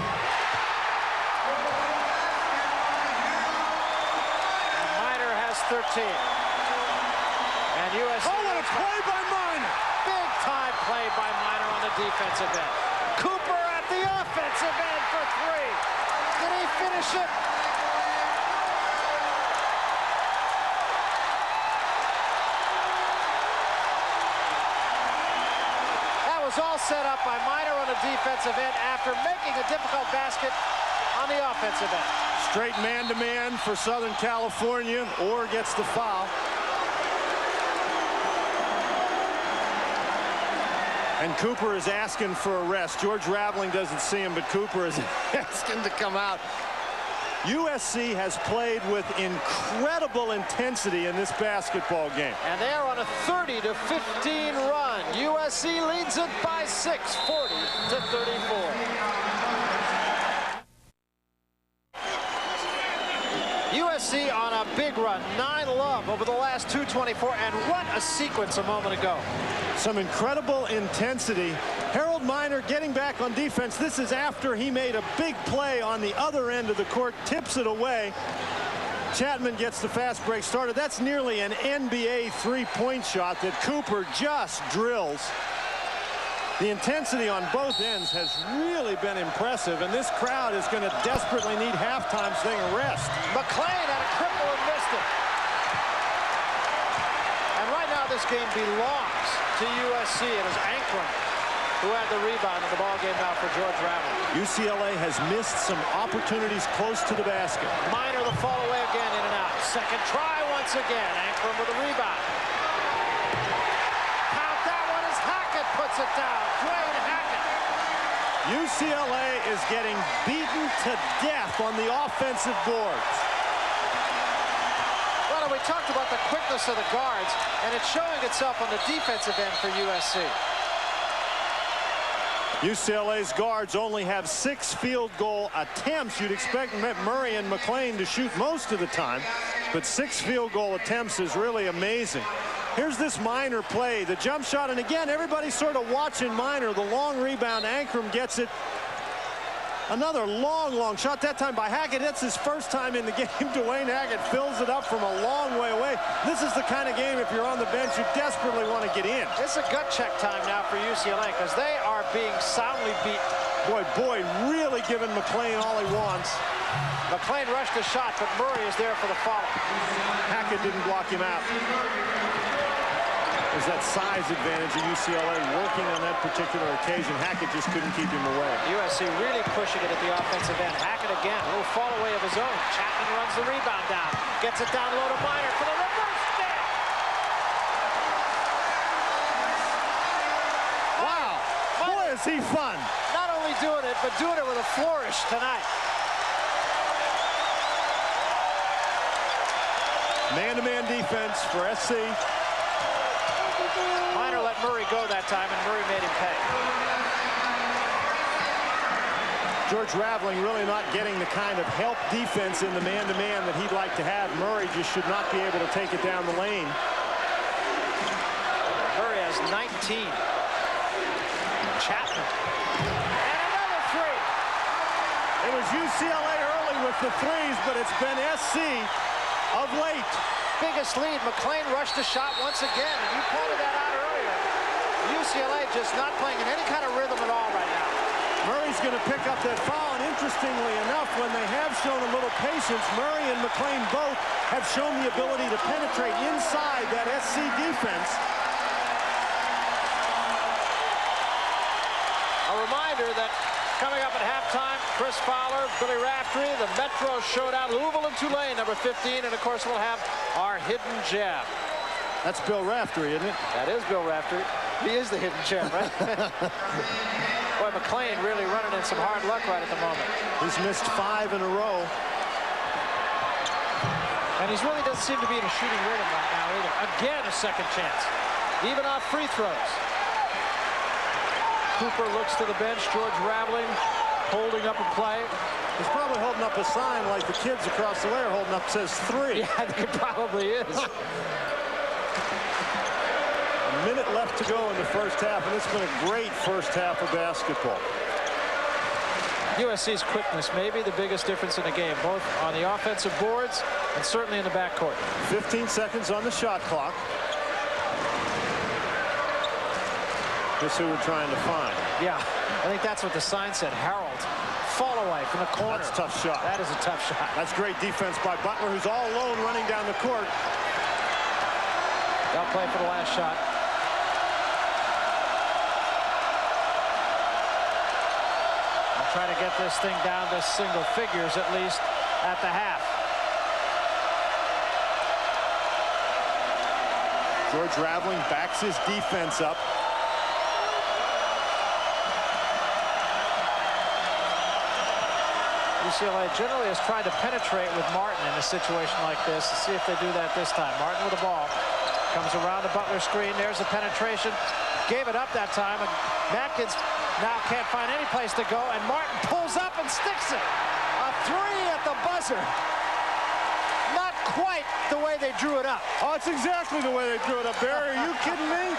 [SPEAKER 10] 13. And USC.
[SPEAKER 11] Oh, what a play by Minor!
[SPEAKER 10] Big time play by Minor on the defensive end. Cooper at the offensive end for 3. Did he finish it? That was all set up by Minor on the defensive end after making a difficult basket on the offensive end.
[SPEAKER 11] Straight man-to-man for Southern California. Orr gets the foul. And Cooper is asking for a rest. George Raveling doesn't see him, but Cooper is asking to come out. USC has played with incredible intensity in this basketball game.
[SPEAKER 10] And they're on a 30-15 run. USC leads it by 6, 40-34. USC on a big run, 9-love over the last 2:24, and what a sequence a moment ago.
[SPEAKER 11] Some incredible intensity. Harold Minor getting back on defense. This is after he made a big play on the other end of the court, tips it away. Chapman gets the fast break started. That's nearly an NBA three-point shot that Cooper just drills. The intensity on both ends has really been impressive, and this crowd is going to desperately need halftime saying a rest.
[SPEAKER 10] McClain had a cripple and missed it. And right now this game belongs to USC. It is Ankrum who had the rebound in the ball game now for George Raveling.
[SPEAKER 11] UCLA has missed some opportunities close to the basket.
[SPEAKER 10] Minor the fall away again, in and out. Second try once again. Ankrum with the rebound. Puts it down. Dwayne Hackett.
[SPEAKER 11] UCLA is getting beaten to death on the offensive boards.
[SPEAKER 10] Well, we talked about the quickness of the guards, and it's showing itself on the defensive end for USC.
[SPEAKER 11] UCLA's guards only have 6 field goal attempts. You'd expect Murray and McClain to shoot most of the time, but 6 field goal attempts is really amazing. Here's this Minor play, the jump shot, and again, everybody's sort of watching Minor. The long rebound, Ankrum gets it. Another long shot, that time by Hackett. It's his first time in the game. Dwayne Hackett fills it up from a long way away. This is the kind of game, if you're on the bench, you desperately want to get in.
[SPEAKER 10] It's a gut check time now for UCLA because they are being soundly beaten.
[SPEAKER 11] Boyd really giving McClain all he wants.
[SPEAKER 10] McClain rushed the shot, but Murray is there for the follow.
[SPEAKER 11] Hackett didn't block him out. There's that size advantage of UCLA working on that particular occasion. Hackett just couldn't keep him away.
[SPEAKER 10] USC really pushing it at the offensive end. Hackett again, a little fall away of his own. Chapman runs the rebound down. Gets it down low to Minor for the reverse stick.
[SPEAKER 11] Wow. Boy, is he fun.
[SPEAKER 10] Not only doing it, but doing it with a flourish tonight.
[SPEAKER 11] Man-to-man defense for SC.
[SPEAKER 10] Minor let Murray go that time, and Murray made him pay.
[SPEAKER 11] George Raveling really not getting the kind of help defense in the man-to-man that he'd like to have. Murray just should not be able to take it down the lane.
[SPEAKER 10] Murray has 19. Chapman. And another three.
[SPEAKER 11] It was UCLA early with the threes, but it's been SC of late.
[SPEAKER 10] Biggest lead. McClain rushed the shot once again, and you pointed that out earlier. UCLA just not playing in any kind of rhythm at all right now.
[SPEAKER 11] Murray's going to pick up that foul, and interestingly enough, when they have shown a little patience, Murray and McClain both have shown the ability to penetrate inside that SC defense.
[SPEAKER 10] A reminder that coming up at halftime, Chris Fowler, Billy Raftery, the Metro Showdown, Louisville and Tulane, number 15, and of course we'll have our hidden gem.
[SPEAKER 11] That's Bill Raftery, isn't it?
[SPEAKER 10] That is Bill Raftery. He is the hidden gem, right? Boy, McClain really running in some hard luck right at the moment.
[SPEAKER 11] He's missed 5 in a row.
[SPEAKER 10] And he really doesn't seem to be in a shooting rhythm right now either. Again, a second chance. Even off free throws. Cooper looks to the bench. George Raveling holding up a play.
[SPEAKER 11] He's probably holding up a sign like the kids across the way are holding up, says 3.
[SPEAKER 10] Yeah, I think it probably is.
[SPEAKER 11] A minute left to go in the first half, and it's been a great first half of basketball.
[SPEAKER 10] USC's quickness may be the biggest difference in the game, both on the offensive boards and certainly in the backcourt.
[SPEAKER 11] 15 seconds on the shot clock. That's who we're trying to find.
[SPEAKER 10] Yeah, I think that's what the sign said. Harold, fall away from the corner.
[SPEAKER 11] That's a tough shot.
[SPEAKER 10] That is a tough shot.
[SPEAKER 11] That's great defense by Butler, who's all alone running down the court.
[SPEAKER 10] They'll play for the last shot. I'll try to get this thing down to single figures, at least at the half.
[SPEAKER 11] George Raveling backs his defense up.
[SPEAKER 10] UCLA generally has tried to penetrate with Martin in a situation like this. Let's see if they do that this time. Martin with the ball. Comes around the Butler screen. There's the penetration. Gave it up that time. And Matkins now can't find any place to go. And Martin pulls up and sticks it. A 3 at the buzzer. Not quite the way they drew it up.
[SPEAKER 11] Oh, it's exactly the way they drew it up, Barry. Are you kidding me?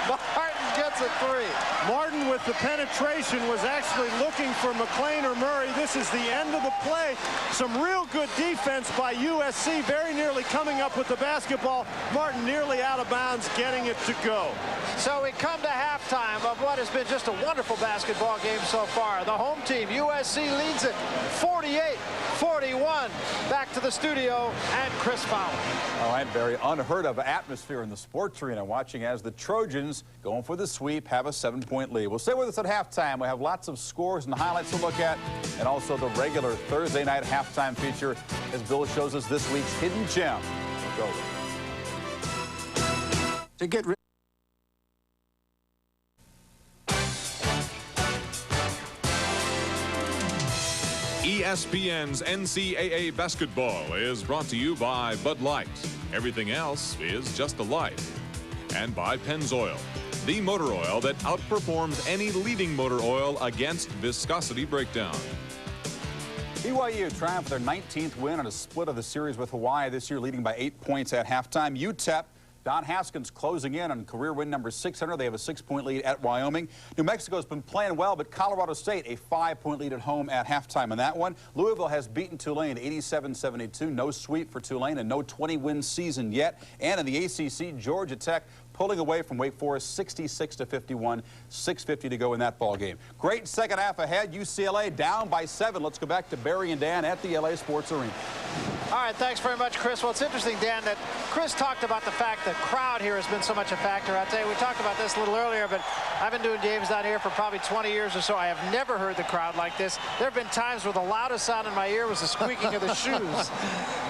[SPEAKER 10] Martin gets a 3.
[SPEAKER 11] Martin with the penetration was actually looking for McClain or Murray. This is the end of the play. Some real good defense by USC, very nearly coming up with the basketball. Martin nearly out of bounds, getting it to go.
[SPEAKER 10] So we come to halftime of what has been just a wonderful basketball game so far. The home team, USC, leads it 48-41. Back to the studio and Chris Fowler.
[SPEAKER 1] All right, Barry, unheard of atmosphere in the sports arena, watching as the Trojans, going for the sweep, have a 7-point lead. We'll stay with us at halftime. We have lots of scores and highlights to look at, and also the regular Thursday night halftime feature as Bill shows us this week's hidden gem. Go.
[SPEAKER 2] To get rid
[SPEAKER 19] ESPN's NCAA basketball is brought to you by Bud Light. Everything else is just a light. And by Pennzoil, the motor oil that outperforms any leading motor oil against viscosity breakdown.
[SPEAKER 1] BYU triumphed their 19th win on a split of the series with Hawaii this year, leading by 8 points at halftime. UTEP, Don Haskins closing in on career win number 600. They have a 6-point lead at Wyoming. New Mexico's been playing well, but Colorado State a 5-point lead at home at halftime in that one. Louisville has beaten Tulane 87-72. No sweep for Tulane and no 20-win season yet. And in the ACC, Georgia Tech pulling away from Wake Forest 66-51, 6:50 to go in that ball game. Great second half ahead. UCLA down by 7. Let's go back to Barry and Dan at the LA Sports Arena.
[SPEAKER 10] All right, thanks very much, Chris. Well, it's interesting, Dan, that Chris talked about the fact that crowd here has been so much a factor. I'll tell you, we talked about this a little earlier, but I've been doing games down here for probably 20 years or so. I have never heard the crowd like this. There have been times where the loudest sound in my ear was the squeaking of the shoes.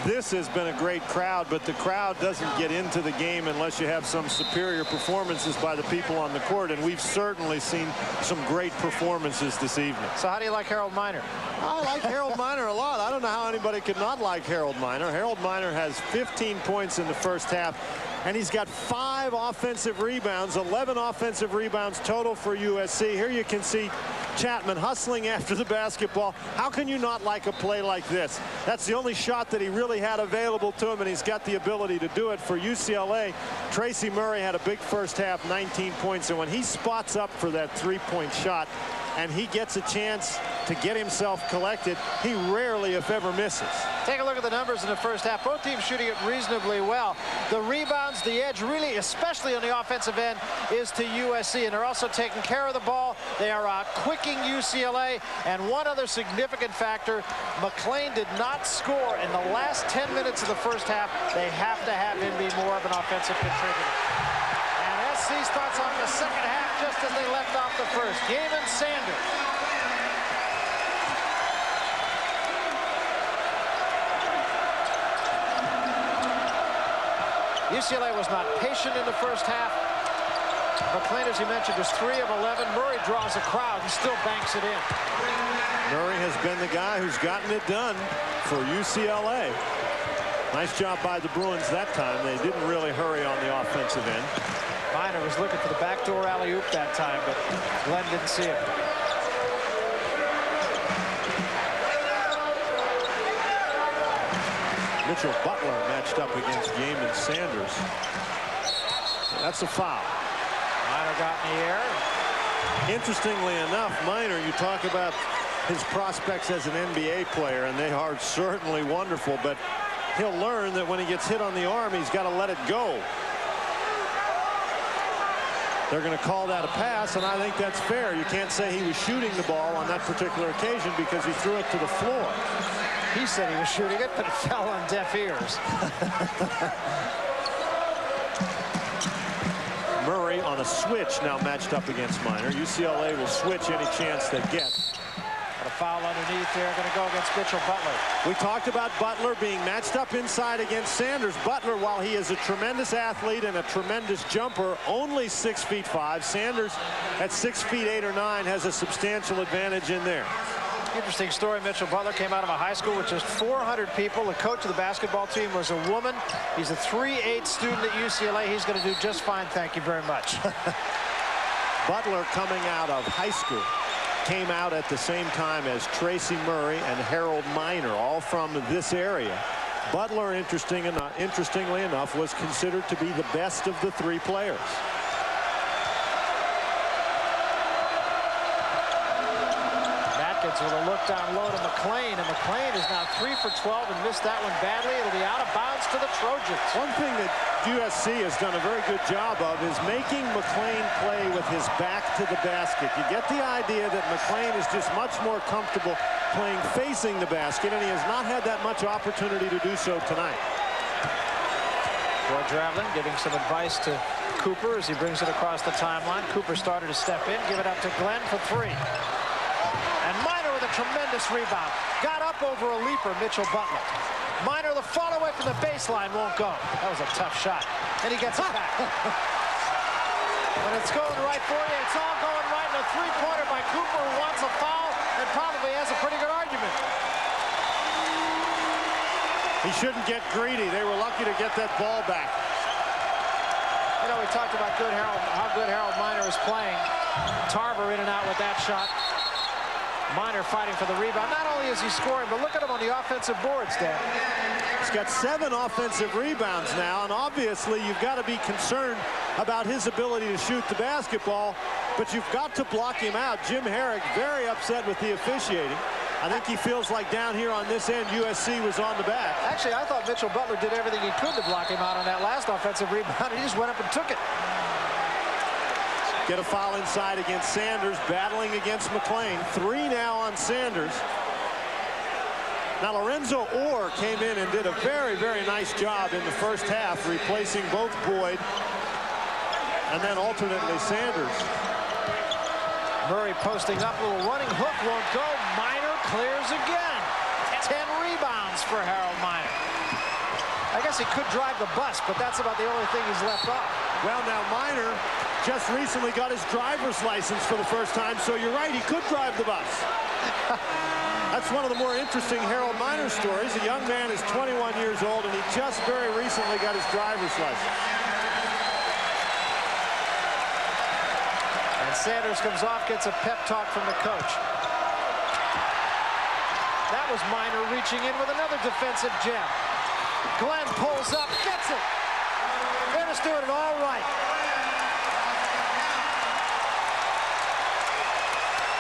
[SPEAKER 11] This has been a great crowd, but the crowd doesn't get into the game unless you have some superior performances by the people on the court, and we've certainly seen some great performances this evening.
[SPEAKER 10] So how do you like Harold Miner?
[SPEAKER 11] I like Harold Miner a lot. I don't know how anybody could not like Harold Miner. Harold Miner has 15 points in the first half, and he's got 5 offensive rebounds, 11 offensive rebounds total for USC. Here you can see Chapman hustling after the basketball. How can you not like a play like this? That's the only shot that he really had available to him, and he's got the ability to do it. For UCLA, Tracy Murray had a big first half, 19 points, and when he spots up for that 3-point shot and he gets a chance to get himself collected, he rarely, if ever, misses.
[SPEAKER 10] Take a look at the numbers in the first half. Both teams shooting it reasonably well. The rebounds, the edge, really, especially on the offensive end, is to USC. And they're also taking care of the ball. They are quicking UCLA. And one other significant factor, McLean did not score in the last 10 minutes of the first half. They have to have him be more of an offensive contributor. And SC starts off the second half just as they left off the first. Gaiman Sanders. UCLA was not patient in the first half. McLean, as you mentioned, is 3 of 11. Murray draws a crowd and still banks it in.
[SPEAKER 11] Murray has been the guy who's gotten it done for UCLA. Nice job by the Bruins that time. They didn't really hurry on the offensive end.
[SPEAKER 10] Miner was looking for the backdoor alley-oop that time, but Glenn didn't see it.
[SPEAKER 11] Mitchell Butler matched up against Gaiman Sanders. That's a foul.
[SPEAKER 10] Miner got in the air.
[SPEAKER 11] Interestingly enough, Miner, you talk about his prospects as an NBA player, and they are certainly wonderful, but he'll learn that when he gets hit on the arm, he's got to let it go. They're going to call that a pass, and I think that's fair. You can't say he was shooting the ball on that particular occasion because he threw it to the floor.
[SPEAKER 10] He said he was shooting it, but it fell on deaf ears.
[SPEAKER 11] Murray on a switch now matched up against Miner. UCLA will switch any chance they get.
[SPEAKER 10] Got a foul underneath there, going to go against Mitchell Butler.
[SPEAKER 11] We talked about Butler being matched up inside against Sanders. Butler, while he is a tremendous athlete and a tremendous jumper, only 6'5". Sanders at 6 feet 8 or 9 has a substantial advantage in there.
[SPEAKER 10] Interesting story. Mitchell Butler came out of a high school with just 400 people. The coach of the basketball team was a woman. He's a 3'8" student at UCLA. He's going to do just fine. Thank you very much.
[SPEAKER 11] Butler, coming out of high school, came out at the same time as Tracy Murray and Harold Miner, all from this area. Butler, interestingly enough, was considered to be the best of the 3 players.
[SPEAKER 10] With a look down low to McLean, and McLean is now 3 for 12 and missed that one badly. It'll be out of bounds to the Trojans.
[SPEAKER 11] One thing that USC has done a very good job of is making McLean play with his back to the basket. You get the idea that McLean is just much more comfortable playing facing the basket, and he has not had that much opportunity to do so tonight.
[SPEAKER 10] George Ravlin giving some advice to Cooper as he brings it across the timeline. Cooper started to step in, give it up to Glenn for 3. And Miner with a tremendous rebound. Got up over a leaper, Mitchell Butler. Miner, the fall away from the baseline won't go. That was a tough shot. And he gets it back. When it's going right for you, it's all going right. And a 3-pointer by Cooper, who wants a foul and probably has a pretty good argument.
[SPEAKER 11] He shouldn't get greedy. They were lucky to get that ball back.
[SPEAKER 10] You know, we talked about how good Harold Miner is playing. Tarver in and out with that shot. Miner fighting for the rebound. Not only is he scoring, but look at him on the offensive boards, Dan.
[SPEAKER 11] He's got 7 offensive rebounds now, and obviously you've got to be concerned about his ability to shoot the basketball, but you've got to block him out. Jim Herrick very upset with the officiating. I think he feels like down here on this end, USC was on the back.
[SPEAKER 10] Actually, I thought Mitchell Butler did everything he could to block him out on that last offensive rebound. He just went up and took it.
[SPEAKER 11] Get a foul inside against Sanders, battling against McLean. 3 now on Sanders. Now Lorenzo Orr came in and did a very, very nice job in the first half, replacing both Boyd and then alternately Sanders.
[SPEAKER 10] Murray posting up, little running hook, won't go. Miner clears again. 10 rebounds for Harold Miner. I guess he could drive the bus, but that's about the only thing he's left off.
[SPEAKER 11] Well, now Miner just recently got his driver's license for the first time, so you're right, he could drive the bus. That's one of the more interesting Harold Miner stories. The young man is 21 years old, and he just very recently got his driver's license.
[SPEAKER 10] And Sanders comes off, gets a pep talk from the coach. That was Miner reaching in with another defensive gem. Glenn pulls up, gets it. Dennis doing it all right.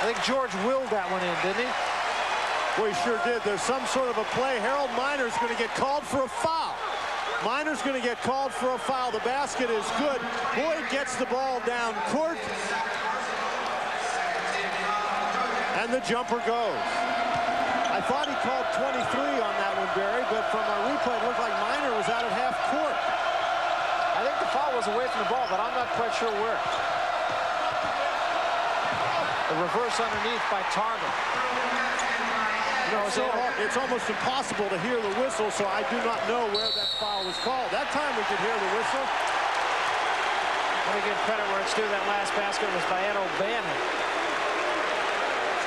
[SPEAKER 10] I think George willed that one in, didn't he?
[SPEAKER 11] Well, he sure did. There's some sort of a play. Harold Miner's going to get called for a foul. Miner's going to get called for a foul. The basket is good. Boyd gets the ball down court. And the jumper goes. I thought he called 23 on that one, Barry, but from our replay, it looked like Miner was out at half court.
[SPEAKER 10] I think the foul was away from the ball, but I'm not quite sure where. The reverse underneath by Tarver.
[SPEAKER 11] You know, it's almost impossible to hear the whistle, so I do not know where that foul was called. That time we could hear the whistle.
[SPEAKER 10] Let me give credit where it's due. That last basket was by Ed O'Bannon.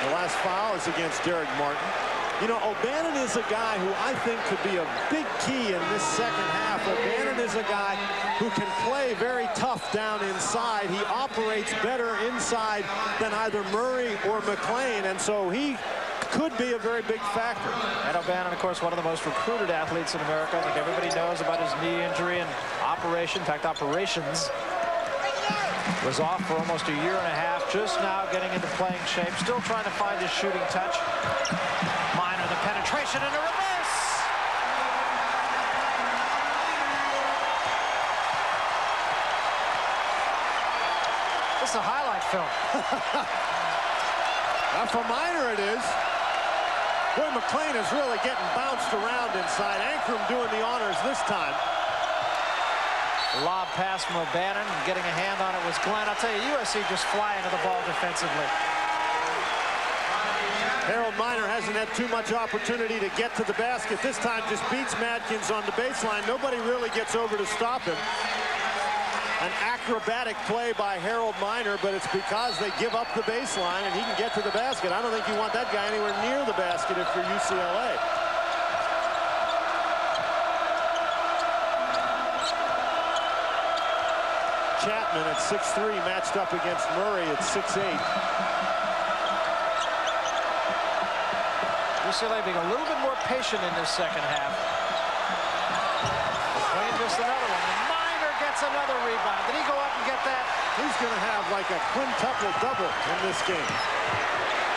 [SPEAKER 11] The last foul is against Derek Martin. You know, O'Bannon is a guy who I think could be a big key in this second half. O'Bannon is a guy who can play very tough down inside. He operates better inside than either Murray or McLean, and so he could be a very big factor.
[SPEAKER 10] Ed O'Bannon, of course, one of the most recruited athletes in America. I think everybody knows about his knee injury and operation. In fact, operations was off for almost a year and a half. Just now getting into playing shape. Still trying to find his shooting touch. Miner, the penetration and a reverse. This is a highlight film.
[SPEAKER 11] Now for Miner it is. Boy, McLean is really getting bounced around inside. Ankrum doing the honors this time.
[SPEAKER 10] Lob pass from O'Bannon, and getting a hand on it was Glenn. I'll tell you, USC just flying to the ball defensively.
[SPEAKER 11] Harold Miner hasn't had too much opportunity to get to the basket. This time just beats Madkins on the baseline. Nobody really gets over to stop him. An acrobatic play by Harold Miner, but it's because they give up the baseline and he can get to the basket. I don't think you want that guy anywhere near the basket if you're UCLA. Chapman at 6'3", matched up against Murray at 6'8".
[SPEAKER 10] UCLA being a little bit more patient in this second half. McLean missed another one. And Miner gets another rebound. Did he go up and get that?
[SPEAKER 11] He's going to have like a quintuple double in this game.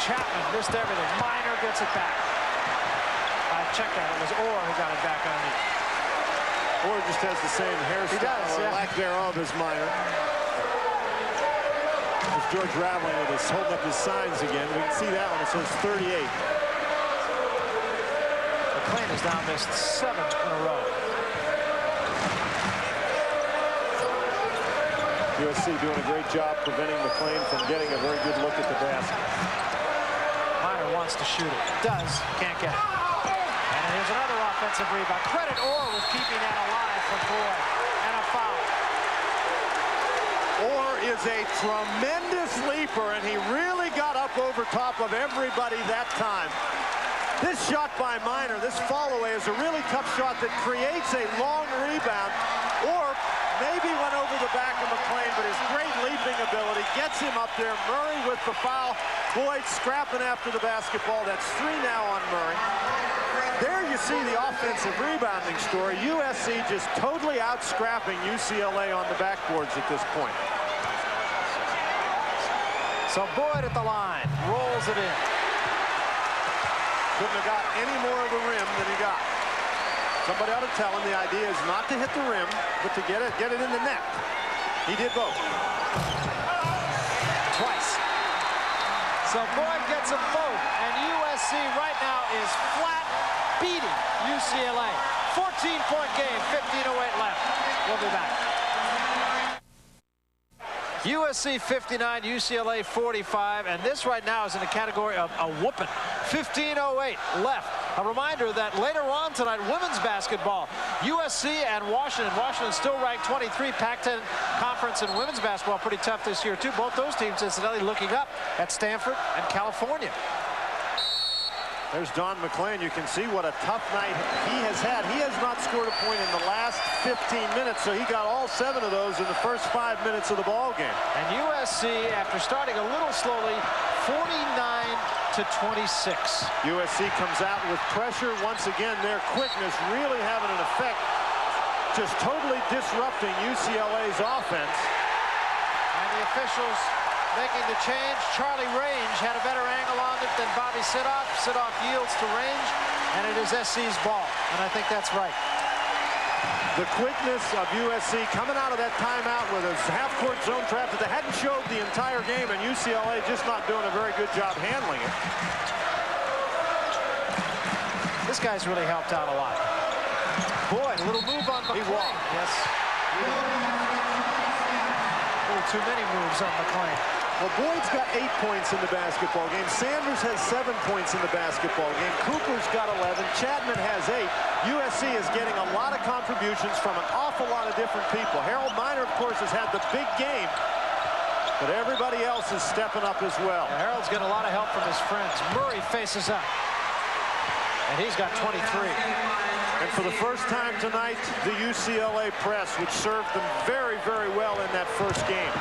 [SPEAKER 10] Chapman missed everything. Miner gets it back. I checked that. It was Orr who got it back underneath.
[SPEAKER 11] Orr just has the same hairstyle or lack thereof as Miner. There's George Raveling with us holding up his signs again. We can see that one. It says 38.
[SPEAKER 10] McLean has now missed 7 in a row.
[SPEAKER 11] USC doing a great job preventing McLean from getting a very good look at the basket.
[SPEAKER 10] Miner wants to shoot it. Does. Can't get it. And here's another offensive rebound. Credit Orr with keeping that alive for Boyd. And a foul.
[SPEAKER 11] Orr is a tremendous leaper, and he really got up over top of everybody that time. This shot by Minor, this follow-away is a really tough shot that creates a long rebound, or maybe went over the back of McLean, but his great leaping ability gets him up there. Murray with the foul. Boyd scrapping after the basketball. That's 3 now on Murray. There you see the offensive rebounding story. USC just totally out-scrapping UCLA on the backboards at this point.
[SPEAKER 10] So Boyd at the line, rolls it in.
[SPEAKER 11] Couldn't have got any more of the rim than he got. Somebody ought to tell him the idea is not to hit the rim, but to get it in the net. He did both.
[SPEAKER 10] Twice. So Boyd gets them both, and USC right now is flat beating UCLA. 14-point game, 15:08 left. We'll be back. USC 59, UCLA 45, and this right now is in the category of a whooping. 15:08 left. A reminder that later on tonight, women's basketball, USC and Washington. Washington still ranked 23, Pac-10 conference in women's basketball, pretty tough this year too. Both those teams incidentally looking up at Stanford and California.
[SPEAKER 11] There's Don McLean. You can see what a tough night he has had. He has not scored a point in the last 15 minutes, so he got all 7 of those in the first 5 minutes of the ball game.
[SPEAKER 10] And USC, after starting a little slowly, 49-26.
[SPEAKER 11] USC comes out with pressure. Once again, their quickness really having an effect, just totally disrupting UCLA's offense.
[SPEAKER 10] And the officials making the change. Charlie Range had a better angle on it than Bobby Sidoff. Sidoff yields to Range, and it is SC's ball, and I think that's right.
[SPEAKER 11] The quickness of USC coming out of that timeout with a half-court zone trap that they hadn't showed the entire game, and UCLA just not doing a very good job handling it.
[SPEAKER 10] This guy's really helped out a lot. Boy, a little move on McLean.
[SPEAKER 11] He walked.
[SPEAKER 10] Yes. A little too many moves on McLean.
[SPEAKER 11] Well, Boyd's got 8 points in the basketball game. Sanders has 7 points in the basketball game. Cooper's got 11. Chapman has 8. USC is getting a lot of contributions from an awful lot of different people. Harold Miner, of course, has had the big game, but everybody else is stepping up as well.
[SPEAKER 10] Yeah, Harold's getting a lot of help from his friends. Murray faces up, and he's got 23.
[SPEAKER 11] And for the first time tonight, the UCLA press, which served them very, very well in that first game.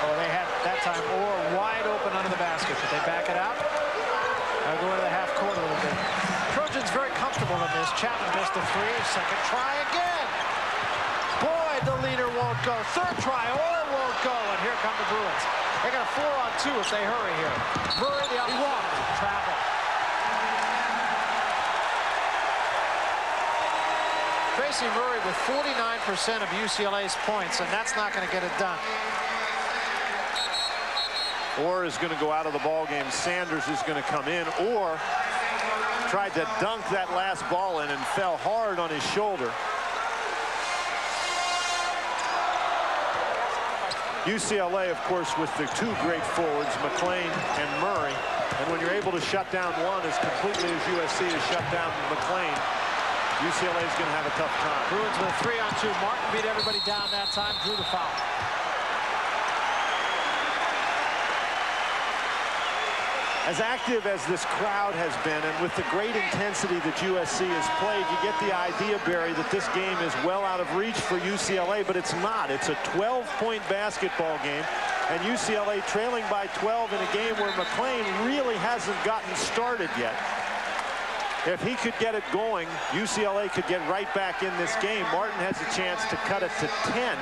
[SPEAKER 10] Oh, they had that time Orr wide open under the basket. Did they back it out? I'll go into the half court a little bit. Trojans very comfortable in this. Chapman missed the 3. Second try again. Boyd, the leader, won't go. Third try, Orr won't go. And here come the Bruins. They got a 4-on-2 if they hurry here. Murray, the opportunity. Travel. Tracy Murray with 49% of UCLA's points, and that's not going to get it done.
[SPEAKER 11] Orr is going to go out of the ball game. Sanders is going to come in. Orr tried to dunk that last ball in and fell hard on his shoulder. UCLA, of course, with the 2 great forwards, McLean and Murray. And when you're able to shut down one as completely as USC has shut down McLean, UCLA is going to have a tough time.
[SPEAKER 10] Bruins with a 3-on-2. Martin beat everybody down that time, drew the foul.
[SPEAKER 11] As active as this crowd has been, and with the great intensity that USC has played, you get the idea, Barry, that this game is well out of reach for UCLA, but it's not. It's a 12-point basketball game, and UCLA trailing by 12 in a game where McLean really hasn't gotten started yet. If he could get it going, UCLA could get right back in this game. Martin has a chance to cut it to 10.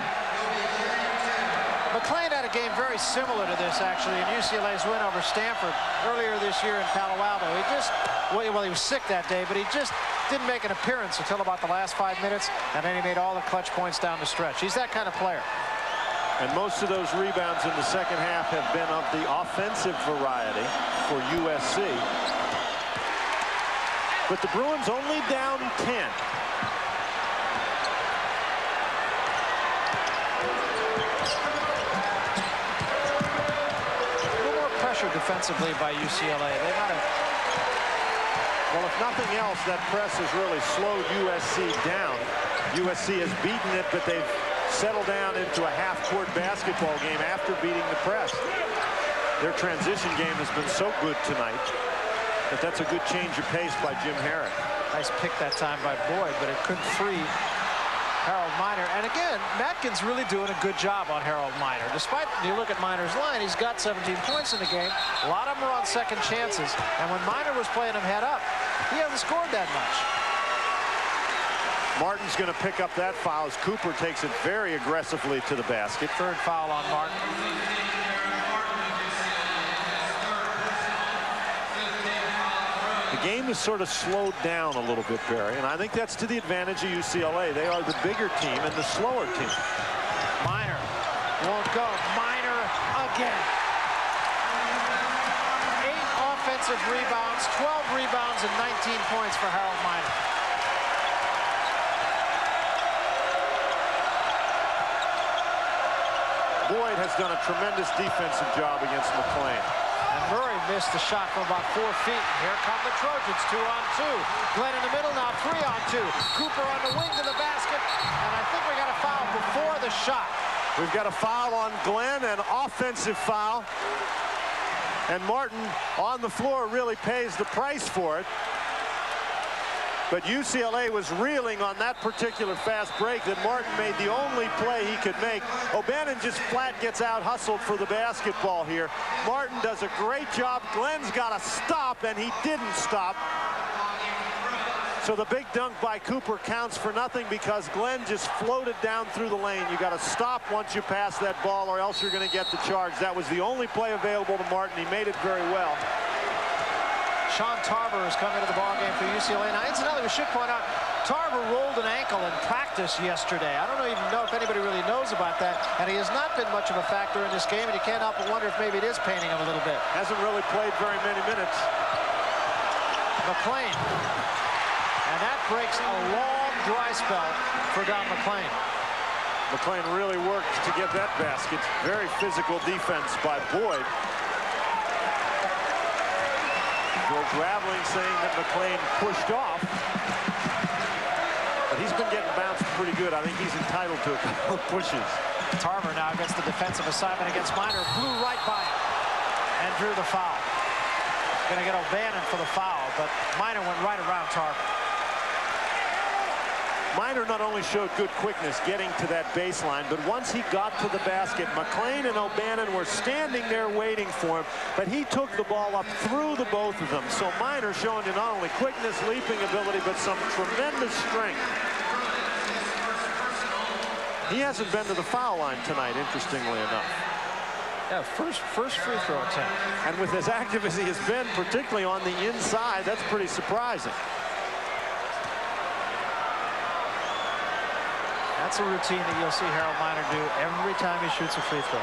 [SPEAKER 10] McLean had a game very similar to this, actually, in UCLA's win over Stanford earlier this year in Palo Alto. He just, well, he was sick that day, but he just didn't make an appearance until about the last 5 minutes, and then he made all the clutch points down the stretch. He's that kind of player.
[SPEAKER 11] And most of those rebounds in the second half have been of the offensive variety for USC. But the Bruins only down 10.
[SPEAKER 10] Defensively by UCLA. They might have.
[SPEAKER 11] Well, if nothing else, that press has really slowed USC down. USC has beaten it, but they've settled down into a half-court basketball game after beating the press. Their transition game has been so good tonight. But that's a good change of pace by Jim Herrick.
[SPEAKER 10] Nice pick that time by Boyd, but it couldn't free Harold Miner. And again, Matkin's really doing a good job on Harold Miner. Despite, you look at Miner's line, he's got 17 points in the game. A lot of them are on second chances. And when Miner was playing him head up, he hasn't scored that much.
[SPEAKER 11] Martin's going to pick up that foul as Cooper takes it very aggressively to the basket.
[SPEAKER 10] Third foul on Martin.
[SPEAKER 11] The game has sort of slowed down a little bit, Barry, and I think that's to the advantage of UCLA. They are the bigger team and the slower team.
[SPEAKER 10] Miner won't go. Miner again. 8 offensive rebounds, 12 rebounds, and 19 points for Harold Miner.
[SPEAKER 11] Boyd has done a tremendous defensive job against McLean.
[SPEAKER 10] And Murray missed the shot from about 4 feet. Here come the Trojans, 2-on-2. Glenn in the middle now, 3-on-2. Cooper on the wing to the basket. And I think we got a foul before the shot.
[SPEAKER 11] We've got a foul on Glenn, an offensive foul. And Martin on the floor really pays the price for it. But UCLA was reeling on that particular fast break that Martin made the only play he could make. O'Bannon just flat gets out hustled for the basketball here. Martin does a great job. Glenn's got to stop, and he didn't stop. So the big dunk by Cooper counts for nothing because Glenn just floated down through the lane. You got to stop once you pass that ball or else you're going to get the charge. That was the only play available to Martin. He made it very well.
[SPEAKER 10] Sean Tarver has come into the ballgame for UCLA. Now, incidentally, we should point out, Tarver rolled an ankle in practice yesterday. I don't even know if anybody really knows about that. And he has not been much of a factor in this game, and you can't help but wonder if maybe it is paining him a little bit.
[SPEAKER 11] Hasn't really played very many minutes.
[SPEAKER 10] McLean. And that breaks a long dry spell for Don McLean.
[SPEAKER 11] McLean really worked to get that basket. Very physical defense by Boyd. George Raveling saying that McLean pushed off. But he's been getting bounced pretty good. I think he's entitled to a couple of pushes.
[SPEAKER 10] Tarver now gets the defensive assignment against Miner. Blew right by him and drew the foul. Going to get O'Bannon for the foul, but Miner went right around Tarver.
[SPEAKER 11] Miner not only showed good quickness getting to that baseline, but once he got to the basket, McLean and O'Bannon were standing there waiting for him, but he took the ball up through the both of them. So Miner showing you not only quickness, leaping ability, but some tremendous strength. He hasn't been to the foul line tonight, interestingly enough.
[SPEAKER 10] Yeah, first free throw attempt.
[SPEAKER 11] And with as active as he has been, particularly on the inside, that's pretty surprising.
[SPEAKER 10] That's a routine that you'll see Harold Miner do every time he shoots a free throw.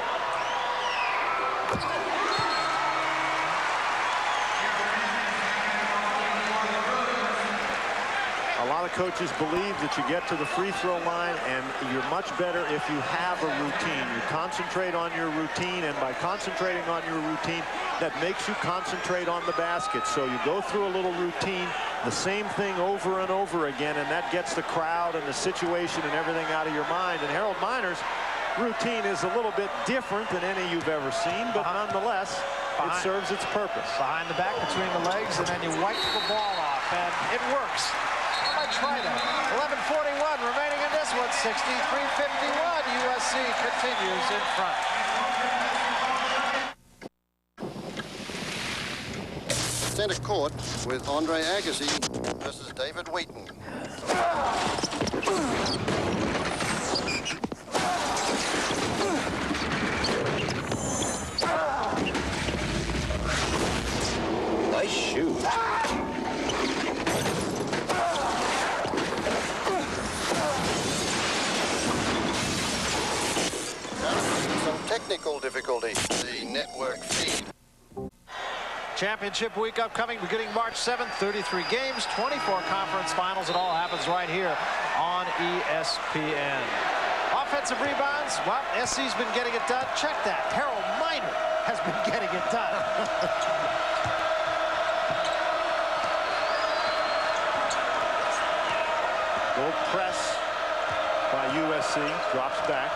[SPEAKER 11] A lot of coaches believe that you get to the free throw line and you're much better if you have a routine. You concentrate on your routine, and by concentrating on your routine, that makes you concentrate on the basket. So you go through a little routine, the same thing over and over again, and that gets the crowd and the situation and everything out of your mind. And Harold Miner's routine is a little bit different than any you've ever seen, but nonetheless, it serves its purpose.
[SPEAKER 10] Behind the back, between the legs, and then you wipe the ball off, and it works. I might try that. 11:41 remaining in this one. 63-51. USC continues in front.
[SPEAKER 20] Center court with Andre Agassi versus David Wheaton.
[SPEAKER 7] Nice shoot.
[SPEAKER 20] Some technical difficulty. The network feed.
[SPEAKER 10] Championship week upcoming, beginning March 7th, 33 games, 24 conference finals. It all happens right here on ESPN. Offensive rebounds, well, SC's been getting it done. Check that. Harold Miner has been getting it done.
[SPEAKER 11] Gold press by USC, drops back.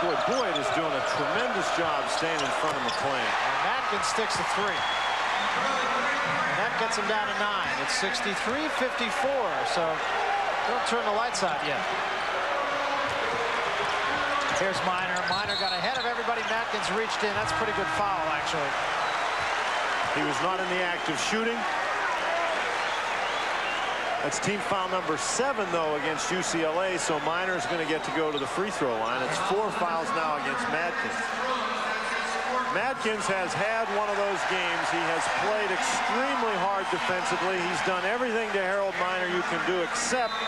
[SPEAKER 11] Boy, Boyd is doing a tremendous job staying in front of McLean.
[SPEAKER 10] And Matkins sticks to 3. And that gets him down to 9. It's 63-54. So don't turn the lights out yet. Here's Minor. Minor got ahead of everybody. Matkins reached in. That's a pretty good foul, actually.
[SPEAKER 11] He was not in the act of shooting. That's team foul number 7, though, against UCLA, so Minor's going to get to go to the free throw line. It's 4 fouls now against Matkins. Matkins has had one of those games. He has played extremely hard defensively. He's done everything to Harold Minor you can do, except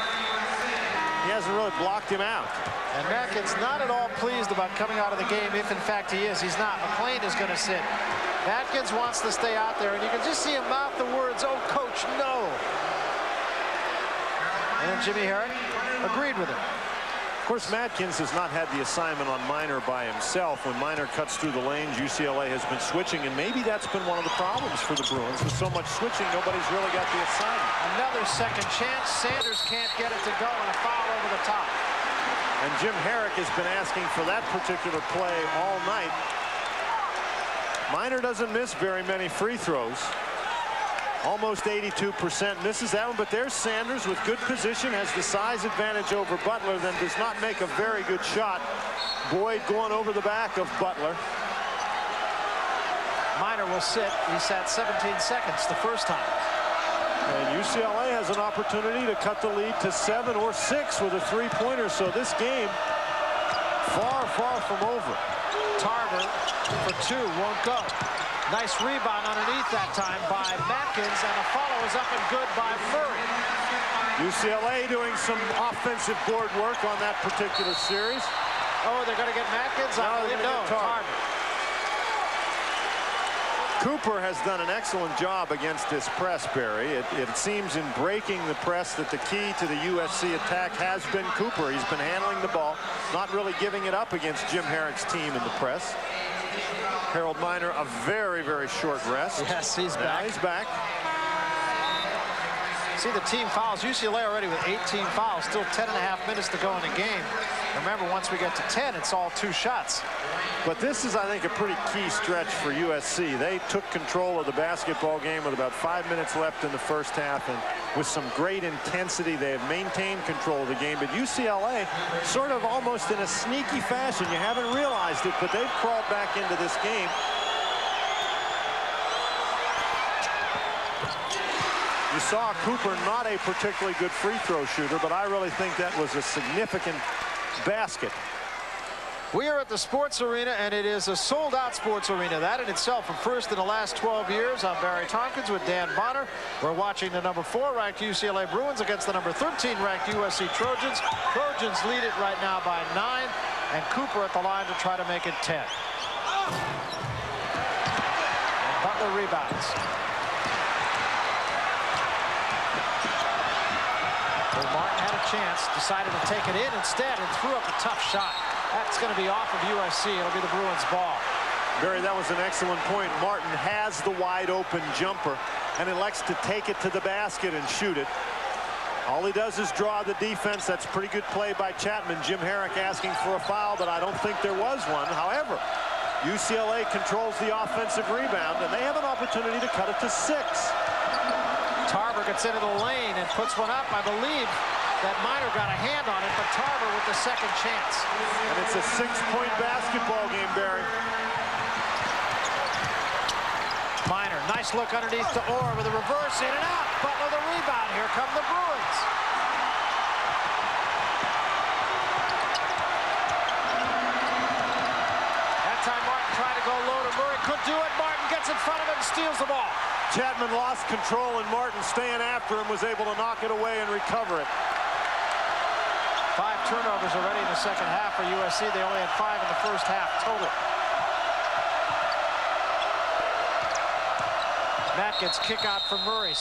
[SPEAKER 11] he hasn't really blocked him out.
[SPEAKER 10] And Matkins not at all pleased about coming out of the game, if in fact he is. He's not. McLean is going to sit. Matkins wants to stay out there, and you can just see him mouth the words, "Oh, coach, no." And Jimmy Herrick agreed with him.
[SPEAKER 11] Of course, Matkins has not had the assignment on Minor by himself. When Minor cuts through the lanes, UCLA has been switching, and maybe that's been one of the problems for the Bruins. With so much switching, nobody's really got the assignment.
[SPEAKER 10] Another second chance. Sanders can't get it to go, and a foul over the top.
[SPEAKER 11] And Jim Herrick has been asking for that particular play all night. Minor doesn't miss very many free throws. Almost 82% misses that one, but there's Sanders with good position, has the size advantage over Butler, then does not make a very good shot. Boyd going over the back of Butler.
[SPEAKER 10] Minor will sit. He sat 17 seconds the first time.
[SPEAKER 11] And UCLA has an opportunity to cut the lead to 7 or 6 with a 3-pointer, so this game far, far from over.
[SPEAKER 10] Tarver for 2, won't go. Nice rebound underneath that time by Matkins, and a follow is up and good by Murray.
[SPEAKER 11] UCLA doing some offensive board work on that particular series.
[SPEAKER 10] Oh, they're going to get Matkins?
[SPEAKER 11] No, Tarver. Cooper has done an excellent job against this press, Barry. It seems in breaking the press that the key to the USC attack has been Cooper. He's been handling the ball, not really giving it up against Jim Herrick's team in the press. Harold Minor, a very, very short rest.
[SPEAKER 10] Yes, he's back.
[SPEAKER 11] Now he's back.
[SPEAKER 10] See the team fouls. UCLA already with 18 fouls. Still 10.5 minutes to go in the game. Remember, once we get to 10, it's all 2 shots.
[SPEAKER 11] But this is, I think, a pretty key stretch for USC. They took control of the basketball game with about 5 minutes left in the first half, and with some great intensity, they have maintained control of the game. But UCLA, sort of almost in a sneaky fashion, you haven't realized it, but they've crawled back into this game. You saw Cooper, not a particularly good free throw shooter, but I really think that was a significant basket.
[SPEAKER 10] We are at the Sports Arena, and it is a sold-out Sports Arena. That in itself, a first in the last 12 years. I'm Barry Tompkins with Dan Bonner. We're watching the number 4-ranked UCLA Bruins against the number 13-ranked USC Trojans. Trojans lead it right now by 9, and Cooper at the line to try to make it 10. And Butler rebounds. Well, Martin had a chance, decided to take it in instead, and threw up a tough shot. That's going to be off of USC. It'll be the Bruins' ball.
[SPEAKER 11] Barry, that was an excellent point. Martin has the wide-open jumper and elects to take it to the basket and shoot it. All he does is draw the defense. That's pretty good play by Chapman. Jim Herrick asking for a foul, but I don't think there was one. However, UCLA controls the offensive rebound, and they have an opportunity to cut it to 6.
[SPEAKER 10] Tarver gets into the lane and puts one up. I believe that Minor got a hand on it, but Tarver with the second chance.
[SPEAKER 11] And it's a 6-point basketball game, Barry.
[SPEAKER 10] Minor, nice look underneath to Orr with a reverse, in and out. Butler the rebound. Here come the Bruins. That time Martin tried to go low to Murray. Could do it. Martin gets in front of him and steals the ball.
[SPEAKER 11] Chapman lost control, and Martin, staying after him, was able to knock it away and recover it.
[SPEAKER 10] 5 turnovers already in the second half for USC. They only had 5 in the first half total. Matkins kick out for Murray.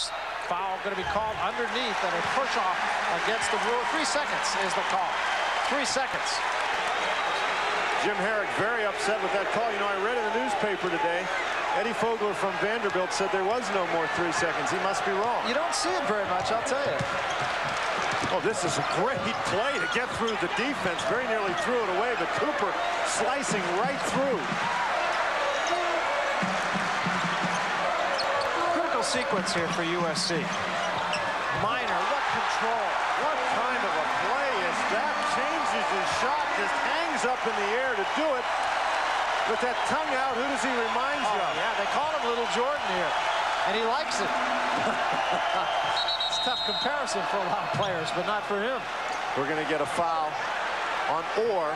[SPEAKER 10] Foul going to be called underneath, and a push off against the rule. 3 seconds is the call. 3 seconds.
[SPEAKER 11] Jim Herrick very upset with that call. You know, I read in the newspaper today, Eddie Fogler from Vanderbilt said there was no more 3 seconds. He must be wrong.
[SPEAKER 10] You don't see it very much, I'll tell you.
[SPEAKER 11] Oh, this is a great play to get through the defense. Very nearly threw it away, but Cooper slicing right through.
[SPEAKER 10] Critical sequence here for USC. Minor, what control.
[SPEAKER 11] What kind of a play is that? Changes his shot, just hangs up in the air to do it. With that tongue out, who does he remind you of?
[SPEAKER 10] Yeah, they call him Little Jordan here, and he likes it. It's a tough comparison for a lot of players, but not for him.
[SPEAKER 11] We're going to get a foul on Orr.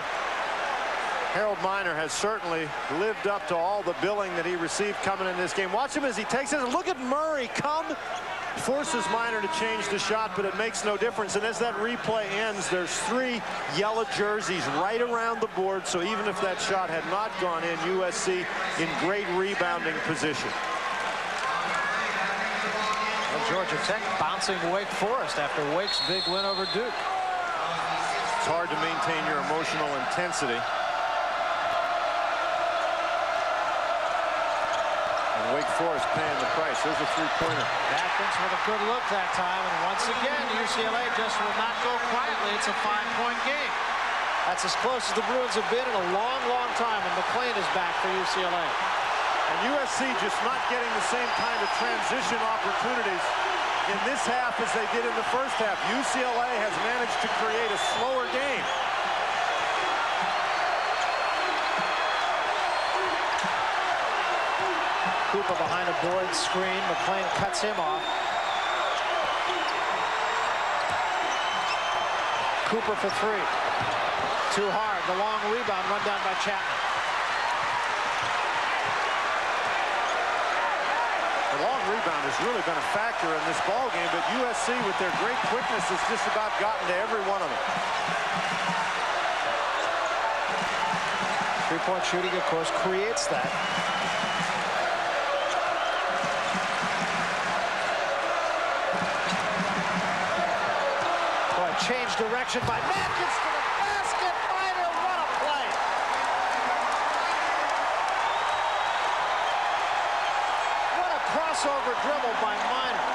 [SPEAKER 11] Harold Miner has certainly lived up to all the billing that he received coming in this game. Watch him as he takes it. Look at Murray come. Forces Miner to change the shot, but it makes no difference. And as that replay ends, there's 3 yellow jerseys right around the board. So even if that shot had not gone in, USC in great rebounding position.
[SPEAKER 10] Well, Georgia Tech bouncing to Wake Forest after Wake's big win over Duke.
[SPEAKER 11] It's hard to maintain your emotional intensity. Wake Forest paying the price. There's a three-pointer.
[SPEAKER 10] Atkins with a good look that time, and once again, UCLA just will not go quietly. It's a 5-point game. That's as close as the Bruins have been in a long, long time, and McClain is back for UCLA.
[SPEAKER 11] And USC just not getting the same kind of transition opportunities in this half as they did in the first half. UCLA has managed to create a slower game.
[SPEAKER 10] Cooper behind a Boyd screen. McClain cuts him off. Cooper for 3. Too hard. The long rebound run down by Chapman.
[SPEAKER 11] The long rebound has really been a factor in this ball game, but USC with their great quickness has just about gotten to every one of them.
[SPEAKER 10] Three-point shooting, of course, creates that. Change direction by Matkins to the basket. Miner, what a play. What a crossover dribble by Miner.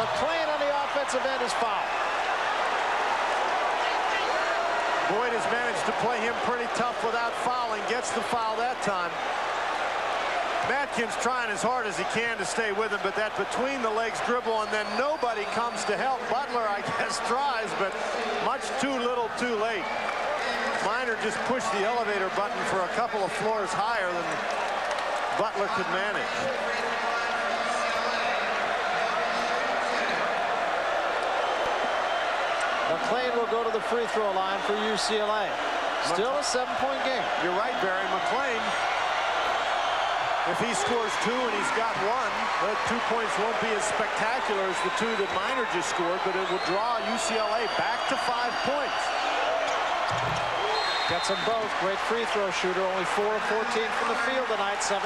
[SPEAKER 10] McClain on the offensive end is fouled.
[SPEAKER 11] Boyd has managed to play him pretty tough without fouling. Gets the foul that time. Matkins trying as hard as he can to stay with him, but that between the legs dribble, and then nobody comes to help. Butler, I guess, tries, but much too little too late. Miner just pushed the elevator button for a couple of floors higher than Butler could manage.
[SPEAKER 10] McClain will go to the free throw line for UCLA. Still a 7-point game.
[SPEAKER 11] You're right, Barry. McClain, if he scores 2 and he's got 1, the 2 points won't be as spectacular as the 2 that Miner just scored, but it will draw UCLA back to 5 points.
[SPEAKER 10] Gets them both. Great free throw shooter. Only 4 of 14 from the field tonight. 7:21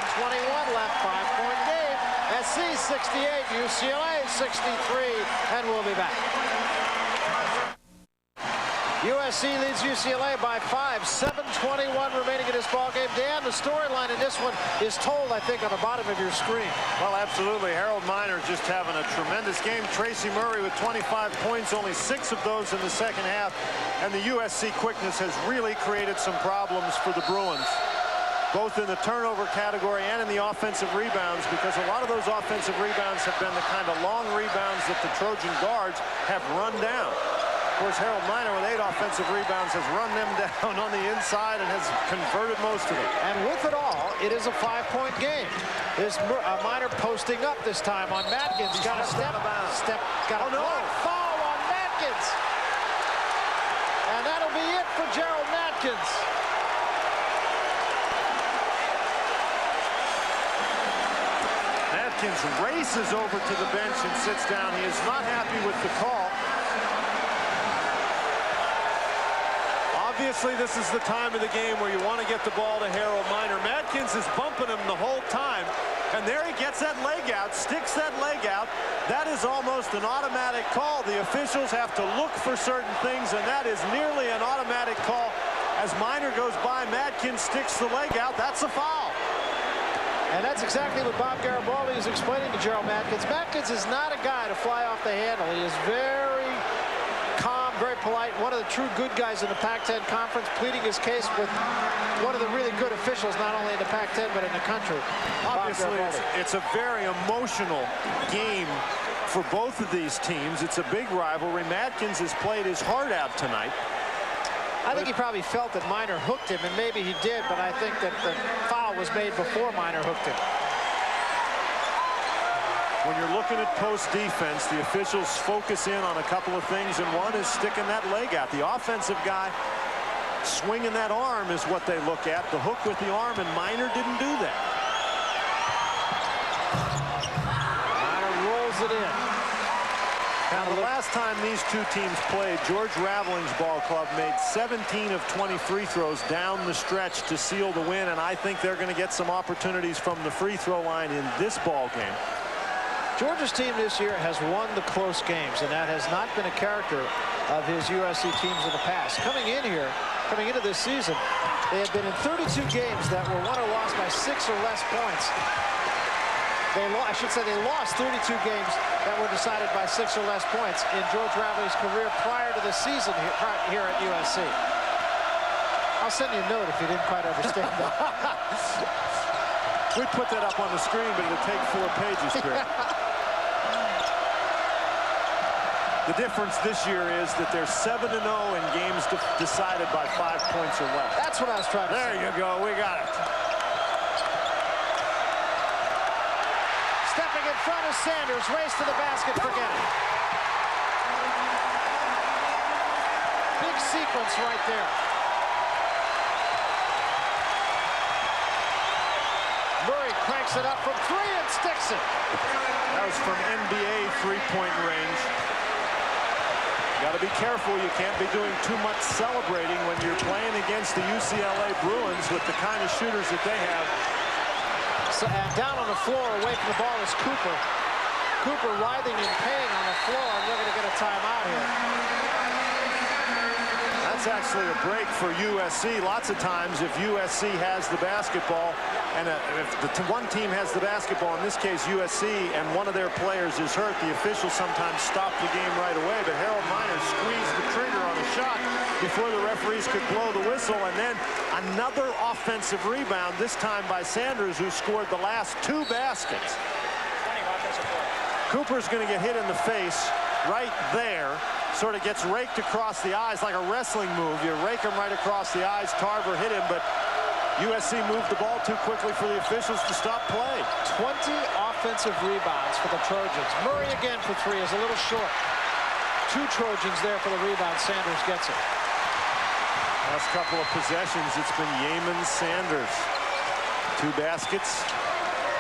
[SPEAKER 10] left. 5-point game. SC 68, UCLA 63, and we'll be back. USC leads UCLA by 5. 7:21 remaining in this ball game. Dan, the storyline in this one is told, I think, on the bottom of your screen.
[SPEAKER 11] Well, absolutely. Harold Miner just having a tremendous game. Tracy Murray with 25 points, only 6 of those in the second half. And the USC quickness has really created some problems for the Bruins, both in the turnover category and in the offensive rebounds, because a lot of those offensive rebounds have been the kind of long rebounds that the Trojan guards have run down. Of course, Harold Miner with 8 offensive rebounds has run them down on the inside and has converted most of it.
[SPEAKER 10] And with it all, it is a 5-point game. This Miner posting up this time on Matkins. He's got a got a foul on Matkins. And that'll be it for Gerald Matkins.
[SPEAKER 11] Matkins races over to the bench and sits down. He is not happy with the call. Obviously, this is the time of the game where you want to get the ball to Harold Miner. Matkins is bumping him the whole time, and there he gets that leg out, sticks that leg out. That is almost an automatic call. The officials have to look for certain things, and that is nearly an automatic call. As Miner goes by, Matkins sticks the leg out. That's a foul.
[SPEAKER 10] And that's exactly what Bob Garibaldi is explaining to Gerald Matkins. Matkins is not a guy to fly off the handle. He is very calm, very polite, one of the true good guys in the Pac-10 conference, pleading his case with one of the really good officials, not only in the Pac-10 but in the country.
[SPEAKER 11] Obviously, it's a very emotional game for both of these teams. It's a big rivalry. Matkins has played his heart out tonight.
[SPEAKER 10] I think he probably felt that Minor hooked him, and maybe he did, but I think that the foul was made before Minor hooked him.
[SPEAKER 11] When you're looking at post defense, the officials focus in on a couple of things, and one is sticking that leg out. The offensive guy swinging that arm is what they look at, the hook with the arm, and Minor didn't do that.
[SPEAKER 10] Minor rolls it in.
[SPEAKER 11] Now, the last time these two teams played, George Raveling's ball club made 17 of 20 free throws down the stretch to seal the win, and I think they're going to get some opportunities from the free throw line in this ball game.
[SPEAKER 10] Georgia's team this year has won the close games, and that has not been a character of his USC teams in the past. Coming into this season, they have been in 32 games that were won or lost by 6 or less points. I should say they lost 32 games that were decided by 6 or less points in George Raveling's career prior to the season here at USC. I'll send you a note if you didn't quite understand that.
[SPEAKER 11] We'd put that up on the screen, but it'll take 4 pages, Greg. The difference this year is that they're 7-0 in games decided by 5 points or less.
[SPEAKER 10] That's what I was trying to say.
[SPEAKER 11] There you go. We got it.
[SPEAKER 10] Stepping in front of Sanders, race to the basket, forget it. Big sequence right there. Murray cranks it up from 3 and sticks it.
[SPEAKER 11] That was from NBA three-point range. Got to be careful. You can't be doing too much celebrating when you're playing against the UCLA Bruins with the kind of shooters that they have.
[SPEAKER 10] And down on the floor, away from the ball, is Cooper. Cooper writhing in pain on the floor, and they're going to get a timeout here.
[SPEAKER 11] That's actually a break for USC. Lots of times, if USC has the basketball, and if the one team has the basketball, in this case USC, and one of their players is hurt, the officials sometimes stop the game right away. But Harold Minor squeezed the trigger on a shot before the referees could blow the whistle, and then another offensive rebound, this time by Sanders, who scored the last 2 baskets. Cooper's going to get hit in the face right there. Sort of gets raked across the eyes like a wrestling move. You rake him right across the eyes. Tarver hit him, but USC moved the ball too quickly for the officials to stop play.
[SPEAKER 10] 20 offensive rebounds for the Trojans. Murray again for 3 is a little short. 2 Trojans there for the rebound. Sanders gets it.
[SPEAKER 11] Last couple of possessions, it's been Yeaman Sanders. 2 baskets,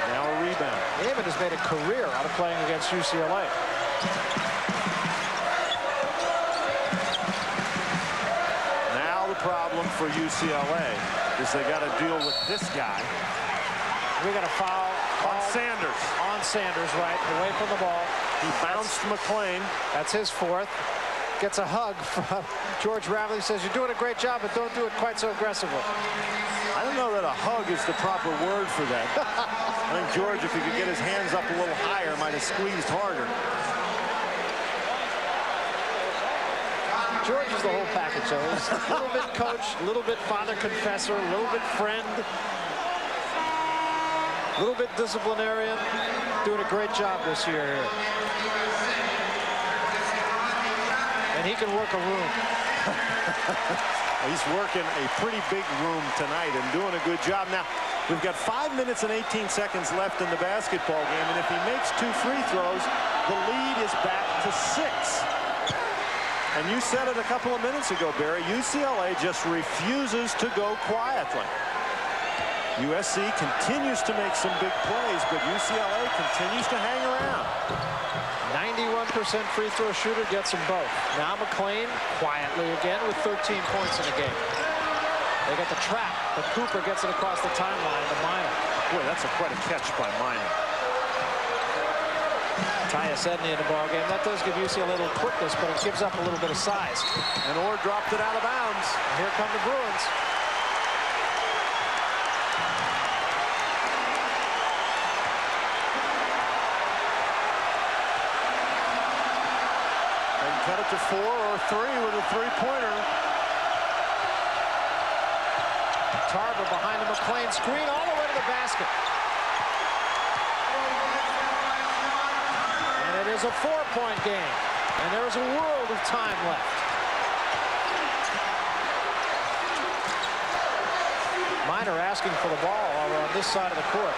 [SPEAKER 11] now a rebound.
[SPEAKER 10] Yeaman has made a career out of playing against UCLA.
[SPEAKER 11] Now the problem for UCLA is they got to deal with this guy.
[SPEAKER 10] We got a foul
[SPEAKER 11] on Sanders.
[SPEAKER 10] On Sanders, right, away from the ball.
[SPEAKER 11] He bounced McLean.
[SPEAKER 10] That's his 4th. Gets a hug from George Raveling. Says, you're doing a great job, but don't do it quite so aggressively.
[SPEAKER 11] I don't know that a hug is the proper word for that. I think George, if he could get his hands up a little higher, might have squeezed harder.
[SPEAKER 10] George is the whole package, though. He's a little bit coach, a little bit father confessor, a little bit friend, a little bit disciplinarian. Doing a great job this year here. And he can work a room.
[SPEAKER 11] He's working a pretty big room tonight and doing a good job. Now, we've got 5 minutes and 18 seconds left in the basketball game, and if he makes 2 free throws, the lead is back to 6. And you said it a couple of minutes ago, Barry, UCLA just refuses to go quietly. USC continues to make some big plays, but UCLA continues to hang around.
[SPEAKER 10] 91% free throw shooter gets them both. Now McLean quietly again with 13 points in the game. They got the trap, but Cooper gets it across the timeline to Minor.
[SPEAKER 11] Boy, that's quite a catch by Minor.
[SPEAKER 10] Tyus Edney in the ball game. That does give UCLA a little quickness, but it gives up a little bit of size.
[SPEAKER 11] And Orr dropped it out of bounds.
[SPEAKER 10] Here come the Bruins.
[SPEAKER 11] cut it to 4 or 3 with a three-pointer.
[SPEAKER 10] Tarver behind the McLean screen all the way to the basket. And it is a 4-point game. And there is a world of time left. Miner asking for the ball over on this side of the court.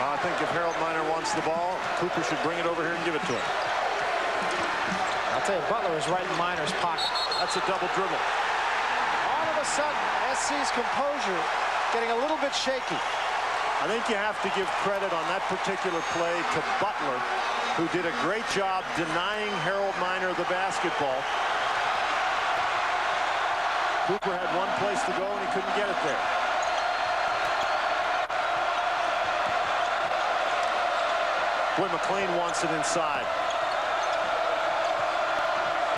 [SPEAKER 11] I think if Harold Miner wants the ball, Cooper should bring it over here and give it to him.
[SPEAKER 10] I'll tell you, Butler is right in Miner's pocket.
[SPEAKER 11] That's a double dribble.
[SPEAKER 10] All of a sudden, SC's composure getting a little bit shaky.
[SPEAKER 11] I think you have to give credit on that particular play to Butler, who did a great job denying Harold Miner the basketball. Cooper had one place to go, and he couldn't get it there. Boy, McLean wants it inside.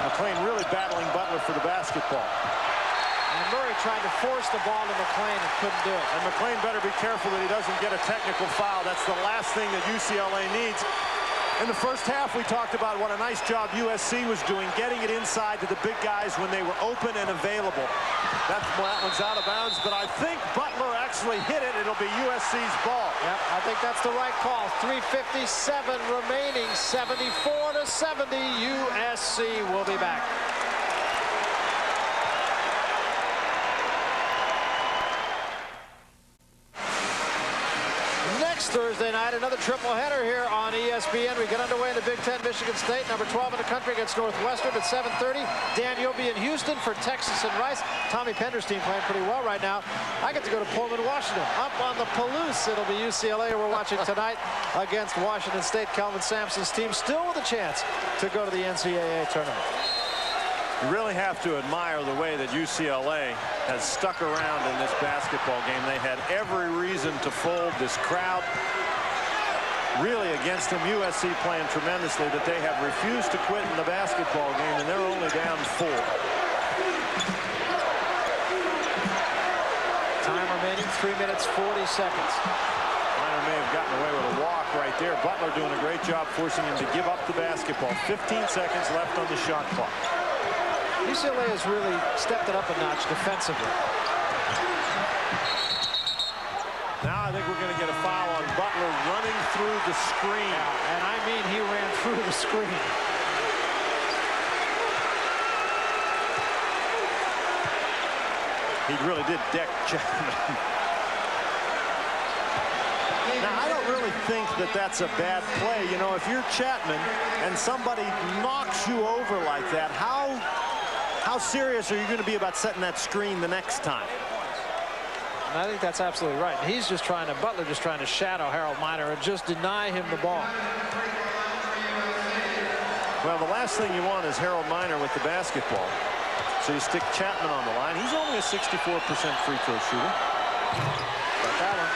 [SPEAKER 11] McLean really battling Butler for the basketball.
[SPEAKER 10] And Murray tried to force the ball to McLean and couldn't do it.
[SPEAKER 11] And McLean better be careful that he doesn't get a technical foul. That's the last thing that UCLA needs. In the first half, we talked about what a nice job USC was doing, getting it inside to the big guys when they were open and available. That one's out of bounds, but I think Butler actually hit it. It'll be USC's ball.
[SPEAKER 10] Yep, I think that's the right call. 3:57 remaining, 74-70. USC will be back. Thursday night, another triple header here on ESPN. We get underway in the Big Ten. Michigan State, number 12 in the country, against Northwestern at 7:30. Dan, you'll be in Houston for Texas and Rice. Tommy Pender's team playing pretty well right now. I get to go to Pullman, Washington. Up on the Palouse, it'll be UCLA we're watching tonight against Washington State. Kelvin Sampson's team still with a chance to go to the NCAA tournament.
[SPEAKER 11] You really have to admire the way that UCLA has stuck around in this basketball game. They had every reason to fold. This crowd really against them. USC playing tremendously, but they have refused to quit in the basketball game, and they're only down 4.
[SPEAKER 10] Time remaining, 3 minutes, 40 seconds.
[SPEAKER 11] Miner may have gotten away with a walk right there. Butler doing a great job forcing him to give up the basketball. 15 seconds left on the shot clock.
[SPEAKER 10] UCLA has really stepped it up a notch defensively.
[SPEAKER 11] Now I think we're going to get a foul on Butler running through the screen.
[SPEAKER 10] Yeah, and I mean he ran through the screen.
[SPEAKER 11] He really did deck Chapman. Now, I don't really think that that's a bad play. You know, if you're Chapman and somebody knocks you over like that, how serious are you going to be about setting that screen the next time?
[SPEAKER 10] And I think that's absolutely right. He's just trying to, Butler just trying to shadow Harold Miner and just deny him the ball.
[SPEAKER 11] Well, the last thing you want is Harold Miner with the basketball. So you stick Chapman on the line. He's only a 64% free throw shooter.
[SPEAKER 10] Got that one.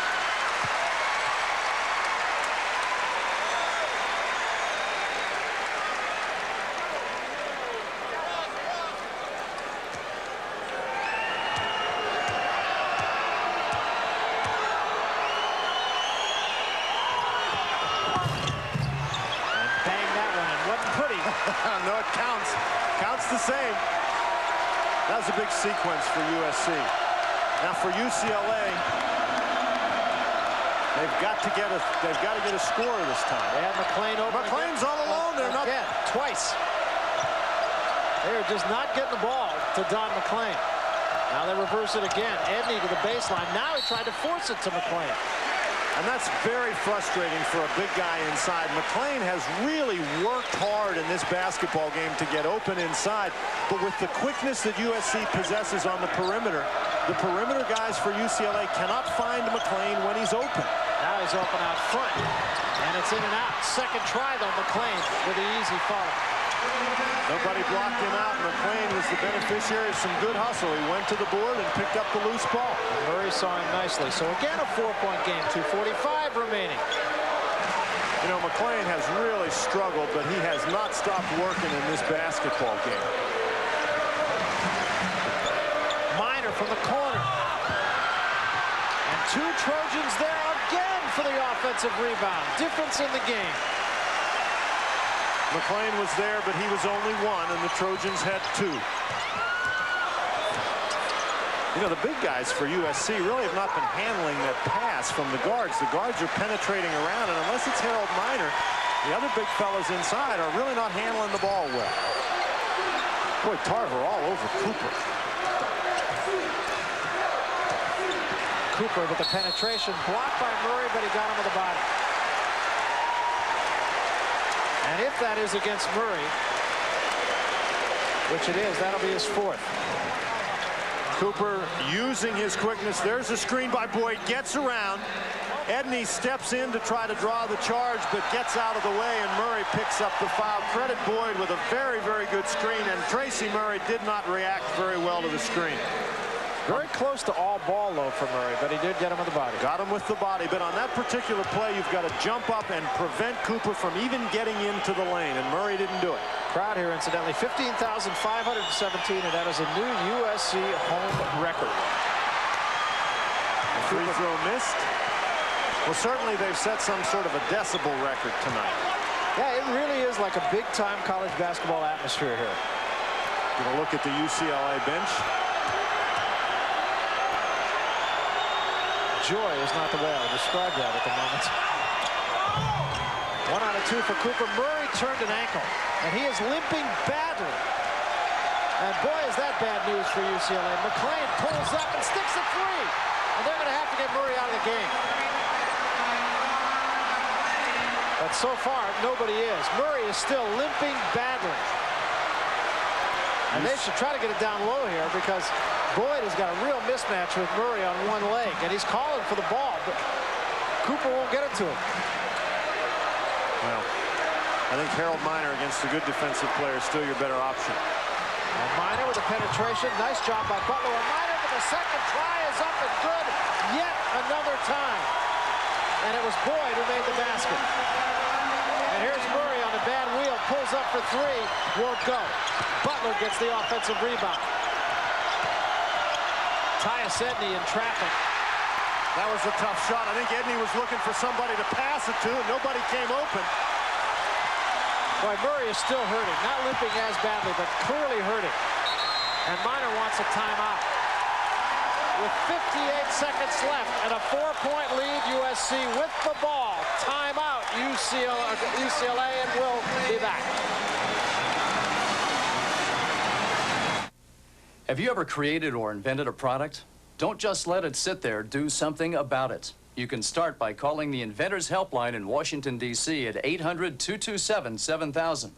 [SPEAKER 11] No, it counts. Counts the same. That was a big sequence for USC. Now for UCLA, they've got to get a score this time.
[SPEAKER 10] They have McLean over.
[SPEAKER 11] McLean's all alone. They're not
[SPEAKER 10] twice. They're just not getting the ball to Don McLean. Now they reverse it again. Edney to the baseline. Now he tried to force it to McLean.
[SPEAKER 11] And that's very frustrating for a big guy inside. McLean has really worked hard in this basketball game to get open inside. But with the quickness that USC possesses on the perimeter guys for UCLA cannot find McLean when he's open.
[SPEAKER 10] Now he's open out front. And it's in and out. Second try, though, McLean with the easy follow.
[SPEAKER 11] Nobody blocked him out. McLean was the beneficiary of some good hustle. He went to the board and picked up the loose ball.
[SPEAKER 10] And Murray saw him nicely. So again, a 4-point game, 2:45 remaining.
[SPEAKER 11] You know, McLean has really struggled, but he has not stopped working in this basketball game.
[SPEAKER 10] Miner from the corner. And 2 Trojans there again for the offensive rebound. Difference in the game.
[SPEAKER 11] McLean was there, but he was only one, and the Trojans had two. You know, the big guys for USC really have not been handling that pass from the guards. The guards are penetrating around, and unless it's Harold Miner, the other big fellas inside are really not handling the ball well. Boy, Tarver all over Cooper.
[SPEAKER 10] Cooper with the penetration, blocked by Murray, but he got him with the body. And if that is against Murray, which it is, that'll be his fourth.
[SPEAKER 11] Cooper using his quickness. There's a screen by Boyd, gets around. Edney steps in to try to draw the charge, but gets out of the way, and Murray picks up the foul. Credit Boyd with a very, very good screen, and Tracy Murray did not react very well to the screen.
[SPEAKER 10] Very close to all ball low for Murray, but he did get him with the body.
[SPEAKER 11] Got him with the body, but on that particular play, you've got to jump up and prevent Cooper from even getting into the lane, and Murray didn't do it.
[SPEAKER 10] Crowd here, incidentally, 15,517, and that is a new USC home record.
[SPEAKER 11] The free throw missed. Well, certainly they've set some sort of a decibel record tonight.
[SPEAKER 10] Yeah, it really is like a big-time college basketball atmosphere here.
[SPEAKER 11] Going to look at the UCLA bench.
[SPEAKER 10] Joy is not the way I would describe that at the moment. 1 out of 2 for Cooper. Murray turned an ankle, and he is limping badly. And boy, is that bad news for UCLA. McLean pulls up and sticks a three, and they're going to have to get Murray out of the game. But so far, nobody is. Murray is still limping badly. And they should try to get it down low here, because Boyd has got a real mismatch with Murray on one leg, and he's calling for the ball, but Cooper won't get it to him.
[SPEAKER 11] Well, I think Harold Miner against a good defensive player is still your better option.
[SPEAKER 10] And Miner with the penetration. Nice job by Butler. And Miner with the second try is up and good yet another time. And it was Boyd who made the basket. And here's Murray on the bad wheel. Pulls up for three. Won't go. Butler gets the offensive rebound. Tyus Edney in traffic.
[SPEAKER 11] That was a tough shot. I think Edney was looking for somebody to pass it to, and nobody came open.
[SPEAKER 10] Boy, Murray is still hurting. Not limping as badly, but clearly hurting. And Miner wants a timeout. With 58 seconds left and a 4-point lead, USC with the ball. Timeout, UCLA, and we'll be back.
[SPEAKER 21] Have you ever created or invented a product? Don't just let it sit there. Do something about it. You can start by calling the Inventors Helpline in Washington, D.C. at 800-227-7000.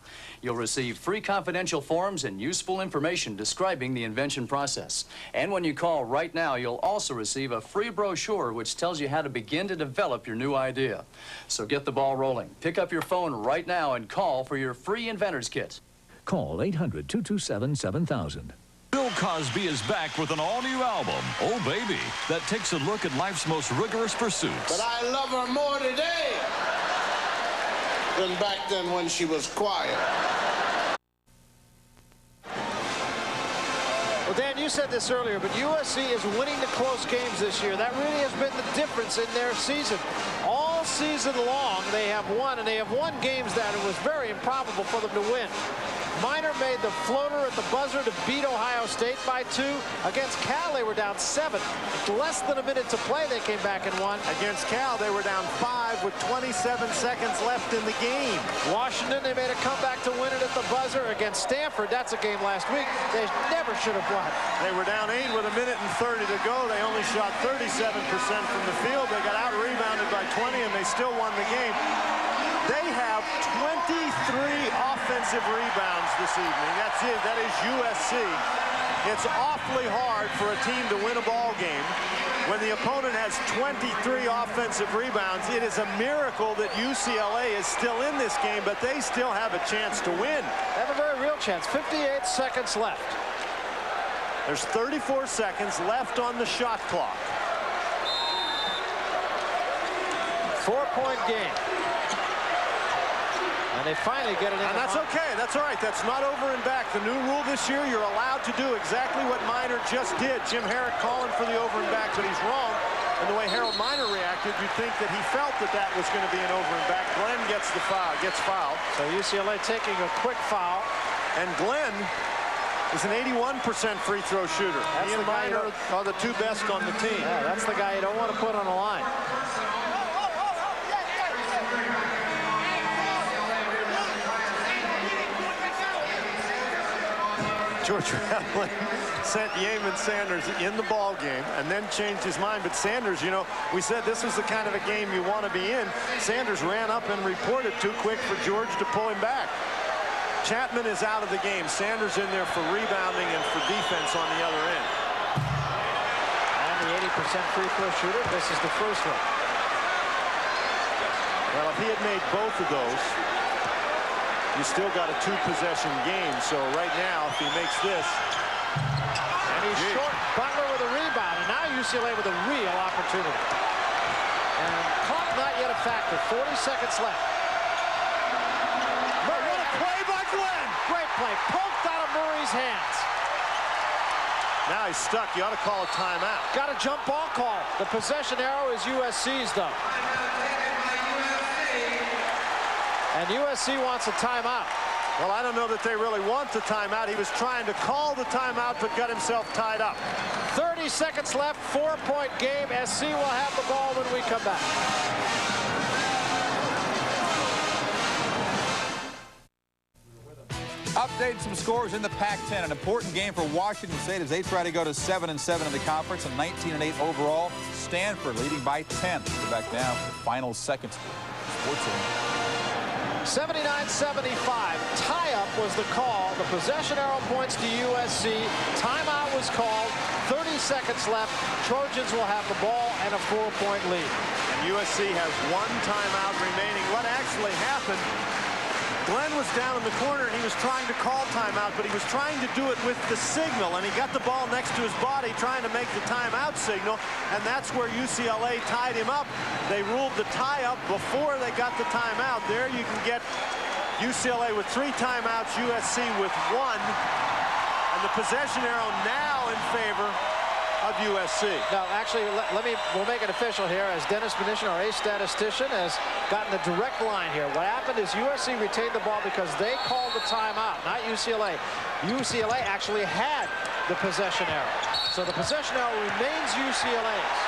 [SPEAKER 21] You'll receive free confidential forms and useful information describing the invention process. And when you call right now, you'll also receive a free brochure which tells you how to begin to develop your new idea. So get the ball rolling. Pick up your phone right now and call for your free Inventor's Kit.
[SPEAKER 22] Call 800-227-7000.
[SPEAKER 15] Bill Cosby is back with an all-new album, Oh Baby, that takes a look at life's most rigorous pursuits.
[SPEAKER 23] But I love her more today than back then when she was quiet.
[SPEAKER 10] Well, Dan, you said this earlier, but USC is winning the close games this year. That really has been the difference in their season. All season long, they have won, and they have won games that it was very improbable for them to win. Miner made the floater at the buzzer to beat Ohio State by 2. Against Cal, they were down 7. Less than a minute to play, they came back and won.
[SPEAKER 11] Against Cal, they were down 5 with 27 seconds left in the game.
[SPEAKER 10] Washington, they made a comeback to win it at the buzzer. Against Stanford, that's a game last week they never should have won.
[SPEAKER 11] They were down 8 with 1:30 to go. They only shot 37% from the field. They got out-rebounded by 20, and they still won the game. They have 23 offensive rebounds this evening. That's it. That is USC. It's awfully hard for a team to win a ball game when the opponent has 23 offensive rebounds. It is a miracle that UCLA is still in this game, but they still have a chance to win.
[SPEAKER 10] They have a very real chance. 58 seconds left.
[SPEAKER 11] There's 34 seconds left on the shot clock.
[SPEAKER 10] 4-point game. And they finally get it in.
[SPEAKER 11] And that's okay. That's all right. That's not over and back. The new rule this year, you're allowed to do exactly what Miner just did. Jim Herrick calling for the over and back, but he's wrong. And the way Harold Miner reacted, you'd think that he felt that that was going to be an over and back. Glenn gets the foul, gets fouled.
[SPEAKER 10] So UCLA taking a quick foul.
[SPEAKER 11] And Glenn is an 81% free throw shooter. He and Miner are the two best on the team.
[SPEAKER 10] Yeah, that's the guy you don't want to put on the line.
[SPEAKER 11] George Raveling sent Yeaman Sanders in the ball game and then changed his mind. But Sanders, you know, we said this was the kind of a game you want to be in. Sanders ran up and reported too quick for George to pull him back. Chapman is out of the game. Sanders in there for rebounding and for defense on the other end.
[SPEAKER 10] And the 80% free throw shooter. This is the first one.
[SPEAKER 11] Well, if he had made both of those, you still got a two-possession game. So right now, if he makes this.
[SPEAKER 10] And he's short. Butler with a rebound. And now UCLA with a real opportunity. And clock not yet a factor. 40 seconds left.
[SPEAKER 11] But what a play by Glenn.
[SPEAKER 10] Great play. Poked out of Murray's hands.
[SPEAKER 11] Now he's stuck. You ought to call a timeout.
[SPEAKER 10] Got a jump ball call. The possession arrow is USC's, though. And USC wants a timeout.
[SPEAKER 11] Well, I don't know that they really want the timeout. He was trying to call the timeout, but got himself tied up.
[SPEAKER 10] 30 seconds left, 4-point game. SC will have the ball when we come back.
[SPEAKER 1] Update some scores in the Pac-10. An important game for Washington State as they try to go to 7-7 in the conference and 19-8 overall. Stanford leading by 10. Go back now for the final seconds. Sports Arena.
[SPEAKER 10] 79-75. Tie-up was the call. The possession arrow points to USC. Timeout was called. 30 seconds left. Trojans will have the ball and a 4-point lead.
[SPEAKER 11] And USC has one timeout remaining. What actually happened, Glenn was down in the corner and he was trying to call timeout, but he was trying to do it with the signal, and he got the ball next to his body trying to make the timeout signal, and that's where UCLA tied him up. They ruled the tie-up before they got the timeout. There you can get UCLA with 3 timeouts, USC with 1, and the possession arrow now in favor of USC.
[SPEAKER 10] No, actually, we'll make it official here, as Dennis Mnuchin, our ace statistician, has gotten the direct line here. What happened is USC retained the ball because they called the timeout, not UCLA. UCLA actually had the possession arrow. So the possession arrow remains UCLA's.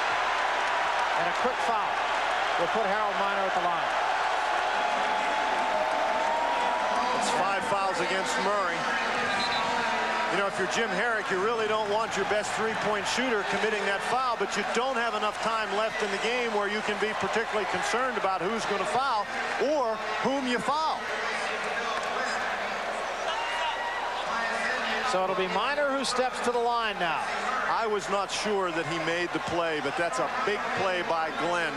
[SPEAKER 10] And a quick foul will put Harold Miner at the line.
[SPEAKER 11] It's 5 fouls against Murray. You know, if you're Jim Herrick, you really don't want your best three-point shooter committing that foul, but you don't have enough time left in the game where you can be particularly concerned about who's going to foul or whom you foul.
[SPEAKER 10] So it'll be Miner who steps to the line now.
[SPEAKER 11] I was not sure that he made the play, but that's a big play by Glenn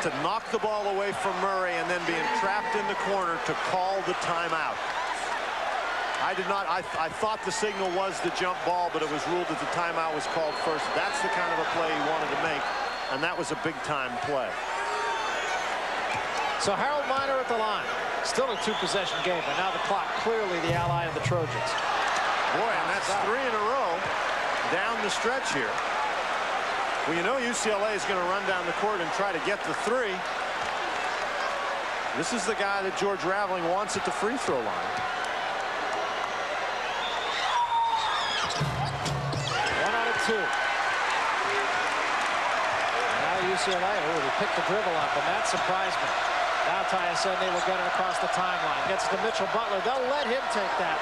[SPEAKER 11] to knock the ball away from Murray and then being trapped in the corner to call the timeout. I thought the signal was the jump ball, but it was ruled that the timeout was called first. That's the kind of a play he wanted to make, and that was a big-time play.
[SPEAKER 10] So Harold Miner at the line. Still a 2-possession game, but now the clock clearly the ally of the Trojans.
[SPEAKER 11] Boy, and that's 3 in a row down the stretch here. Well, you know UCLA is going to run down the court and try to get the 3. This is the guy that George Raveling wants at the free throw line.
[SPEAKER 10] Now UCLA, he picked the dribble up, and that surprised me. Now Tyasende will get it across the timeline. Gets to Mitchell Butler. They'll let him take that.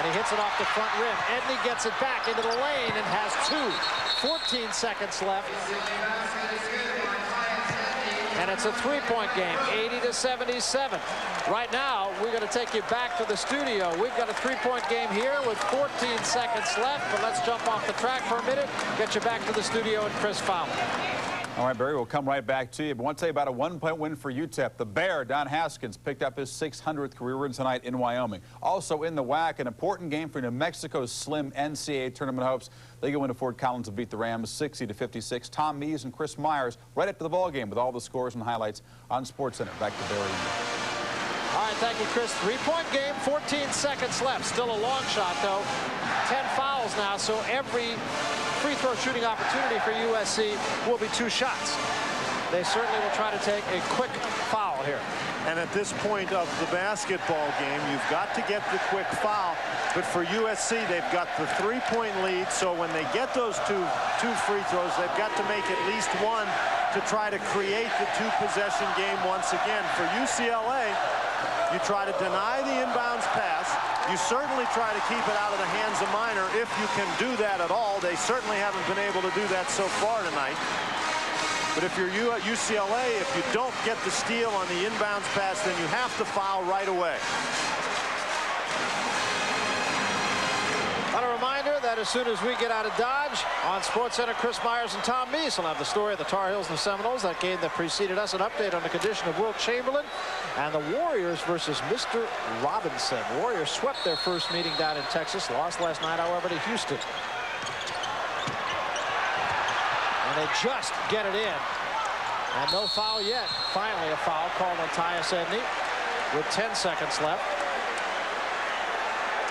[SPEAKER 10] And he hits it off the front rim. Edney gets it back into the lane and has 2. 14 seconds left. And it's a 3-point game, 80-77. Right now, we're going to take you back to the studio. We've got a 3-point game here with 14 seconds left, but let's jump off the track for a minute, get you back to the studio and Chris Fowler.
[SPEAKER 1] All right, Barry, we'll come right back to you. But I want to tell you about a 1-point win for UTEP. The Bear, Don Haskins, picked up his 600th career win tonight in Wyoming. Also in the WAC, an important game for New Mexico's slim NCAA tournament hopes. They go into Fort Collins to beat the Rams 60-56. Tom Mees and Chris Myers right after the ball game with all the scores and highlights on SportsCenter. Back to Barry.
[SPEAKER 10] All right, thank you, Chris. 3-point game, 14 seconds left. Still a long shot, though. 10 fouls now, so every free throw shooting opportunity for USC will be 2 shots. They certainly will try to take a quick foul here.
[SPEAKER 11] And at this point of the basketball game, you've got to get the quick foul. But for USC, they've got the 3-point lead. So when they get those two free throws, they've got to make at least one to try to create the 2-possession game once again. For UCLA, you try to deny the inbounds pass. You certainly try to keep it out of the hands of Minor if you can do that at all. They certainly haven't been able to do that so far tonight. But if you're UCLA, if you don't get the steal on the inbounds pass, then you have to foul right away.
[SPEAKER 10] And a reminder that as soon as we get out of Dodge, on SportsCenter, Chris Myers and Tom Meese will have the story of the Tar Heels and the Seminoles, that game that preceded us, an update on the condition of Wilt Chamberlain, and the Warriors versus Mr. Robinson. Warriors swept their first meeting down in Texas, lost last night, however, to Houston. And they just get it in. And no foul yet. Finally, a foul called on Tyus Edney with 10 seconds left.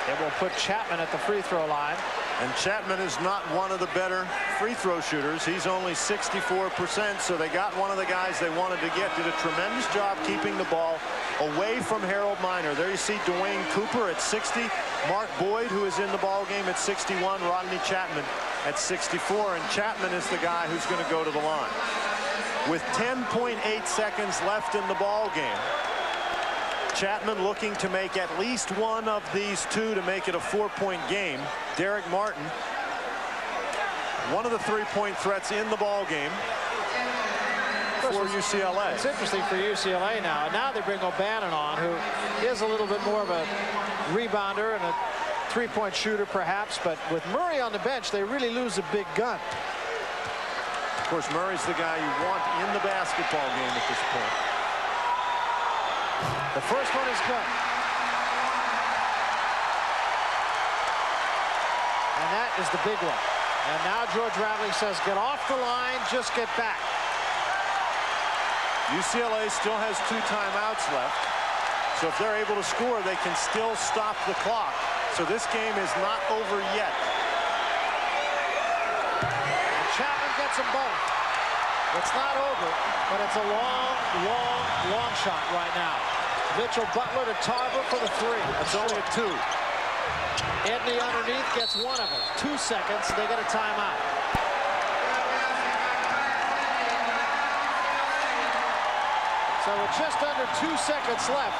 [SPEAKER 10] It will put Chapman at the free throw line.
[SPEAKER 11] And Chapman is not one of the better free throw shooters. He's only 64%, so they got one of the guys they wanted to get. Did a tremendous job keeping the ball away from Harold Miner. There you see Dwayne Cooper at 60, Mark Boyd, who is in the ball game, at 61, Rodney Chapman at 64, and Chapman is the guy who's going to go to the line. With 10.8 seconds left in the ball game, Chapman looking to make at least one of these two to make it a 4-point game. Derek Martin, one of the 3-point threats in the ball game for UCLA.
[SPEAKER 10] It's interesting for UCLA now. And now they bring O'Bannon on, who is a little bit more of a rebounder and a 3-point shooter perhaps, but with Murray on the bench, they really lose a big gun.
[SPEAKER 11] Of course, Murray's the guy you want in the basketball game at this point.
[SPEAKER 10] The first one is good. And that is the big one. And now George Raveling says, get off the line, just get back.
[SPEAKER 11] UCLA still has 2 timeouts left. So if they're able to score, they can still stop the clock. So this game is not over yet.
[SPEAKER 10] And Chapman gets them both. It's not over, but it's a long, long, long shot right now. Mitchell Butler to Tarver for the 3.
[SPEAKER 11] It's only a 2.
[SPEAKER 10] Edney underneath gets one of them. 2 seconds. They get a timeout. So with just under 2 seconds left.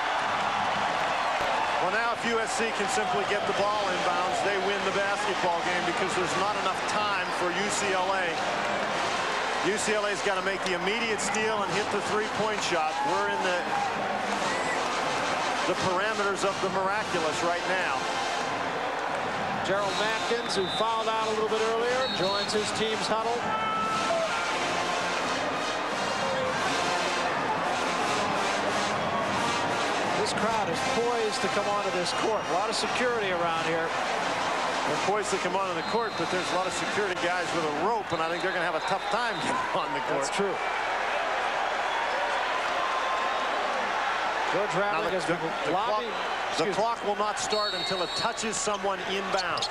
[SPEAKER 11] Well, now if USC can simply get the ball inbounds, they win the basketball game because there's not enough time for UCLA. UCLA's got to make the immediate steal and hit the 3-point shot. We're in the parameters of the miraculous right now.
[SPEAKER 10] Gerald Matkins, who fouled out a little bit earlier, joins his team's huddle. This crowd is poised to come onto this court. A lot of security around here.
[SPEAKER 11] They're poised to come onto the court, but there's a lot of security guys with a rope, and I think they're going to have a tough time getting on the court.
[SPEAKER 10] That's true. George Raveling has been lobbying.
[SPEAKER 11] The clock will not start until it touches someone inbounds.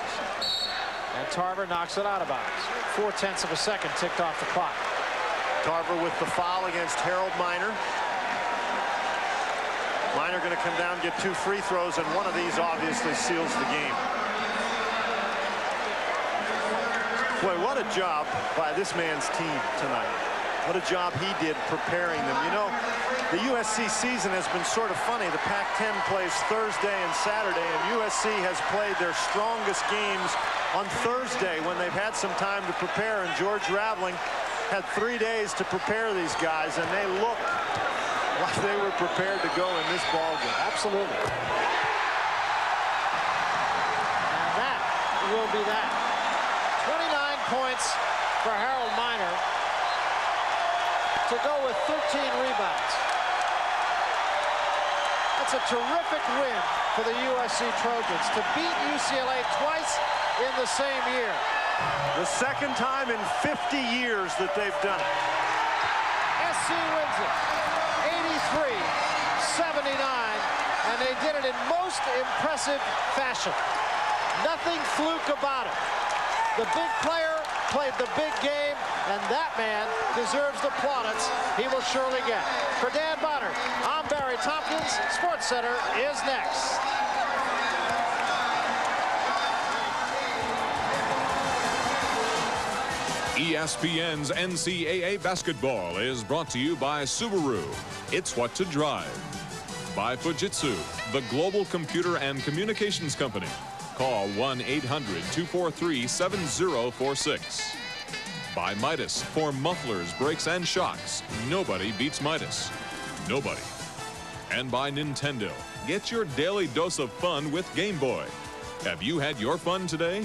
[SPEAKER 10] And Tarver knocks it out of bounds. 0.4 of a second ticked off the clock.
[SPEAKER 11] Tarver with the foul against Harold Miner. Miner going to come down, get 2 free throws, and one of these obviously seals the game. Boy, what a job by this man's team tonight. What a job he did preparing them. You know, the USC season has been sort of funny. The Pac-10 plays Thursday and Saturday, and USC has played their strongest games on Thursday when they've had some time to prepare, and George Raveling had 3 days to prepare these guys, and they looked like they were prepared to go in this ball game.
[SPEAKER 10] Absolutely. And that will be that. 29 points for Harold Miner to go with 13 rebounds. That's a terrific win for the USC Trojans to beat UCLA twice in the same year.
[SPEAKER 11] The second time in 50 years that they've done it.
[SPEAKER 10] SC wins it 83-79, and they did it in most impressive fashion. Nothing fluke about it. The big player played the big game, and that man deserves the plaudits he will surely get. For Dan Bonner, I'm Barry Tompkins. Sports Center is next.
[SPEAKER 19] ESPN's NCAA basketball is brought to you by Subaru. It's what to drive. By Fujitsu, the global computer and communications company. Call 1-800-243-7046. By Midas, for mufflers, brakes, and shocks. Nobody beats Midas. Nobody. And by Nintendo. Get your daily dose of fun with Game Boy. Have you had your fun today?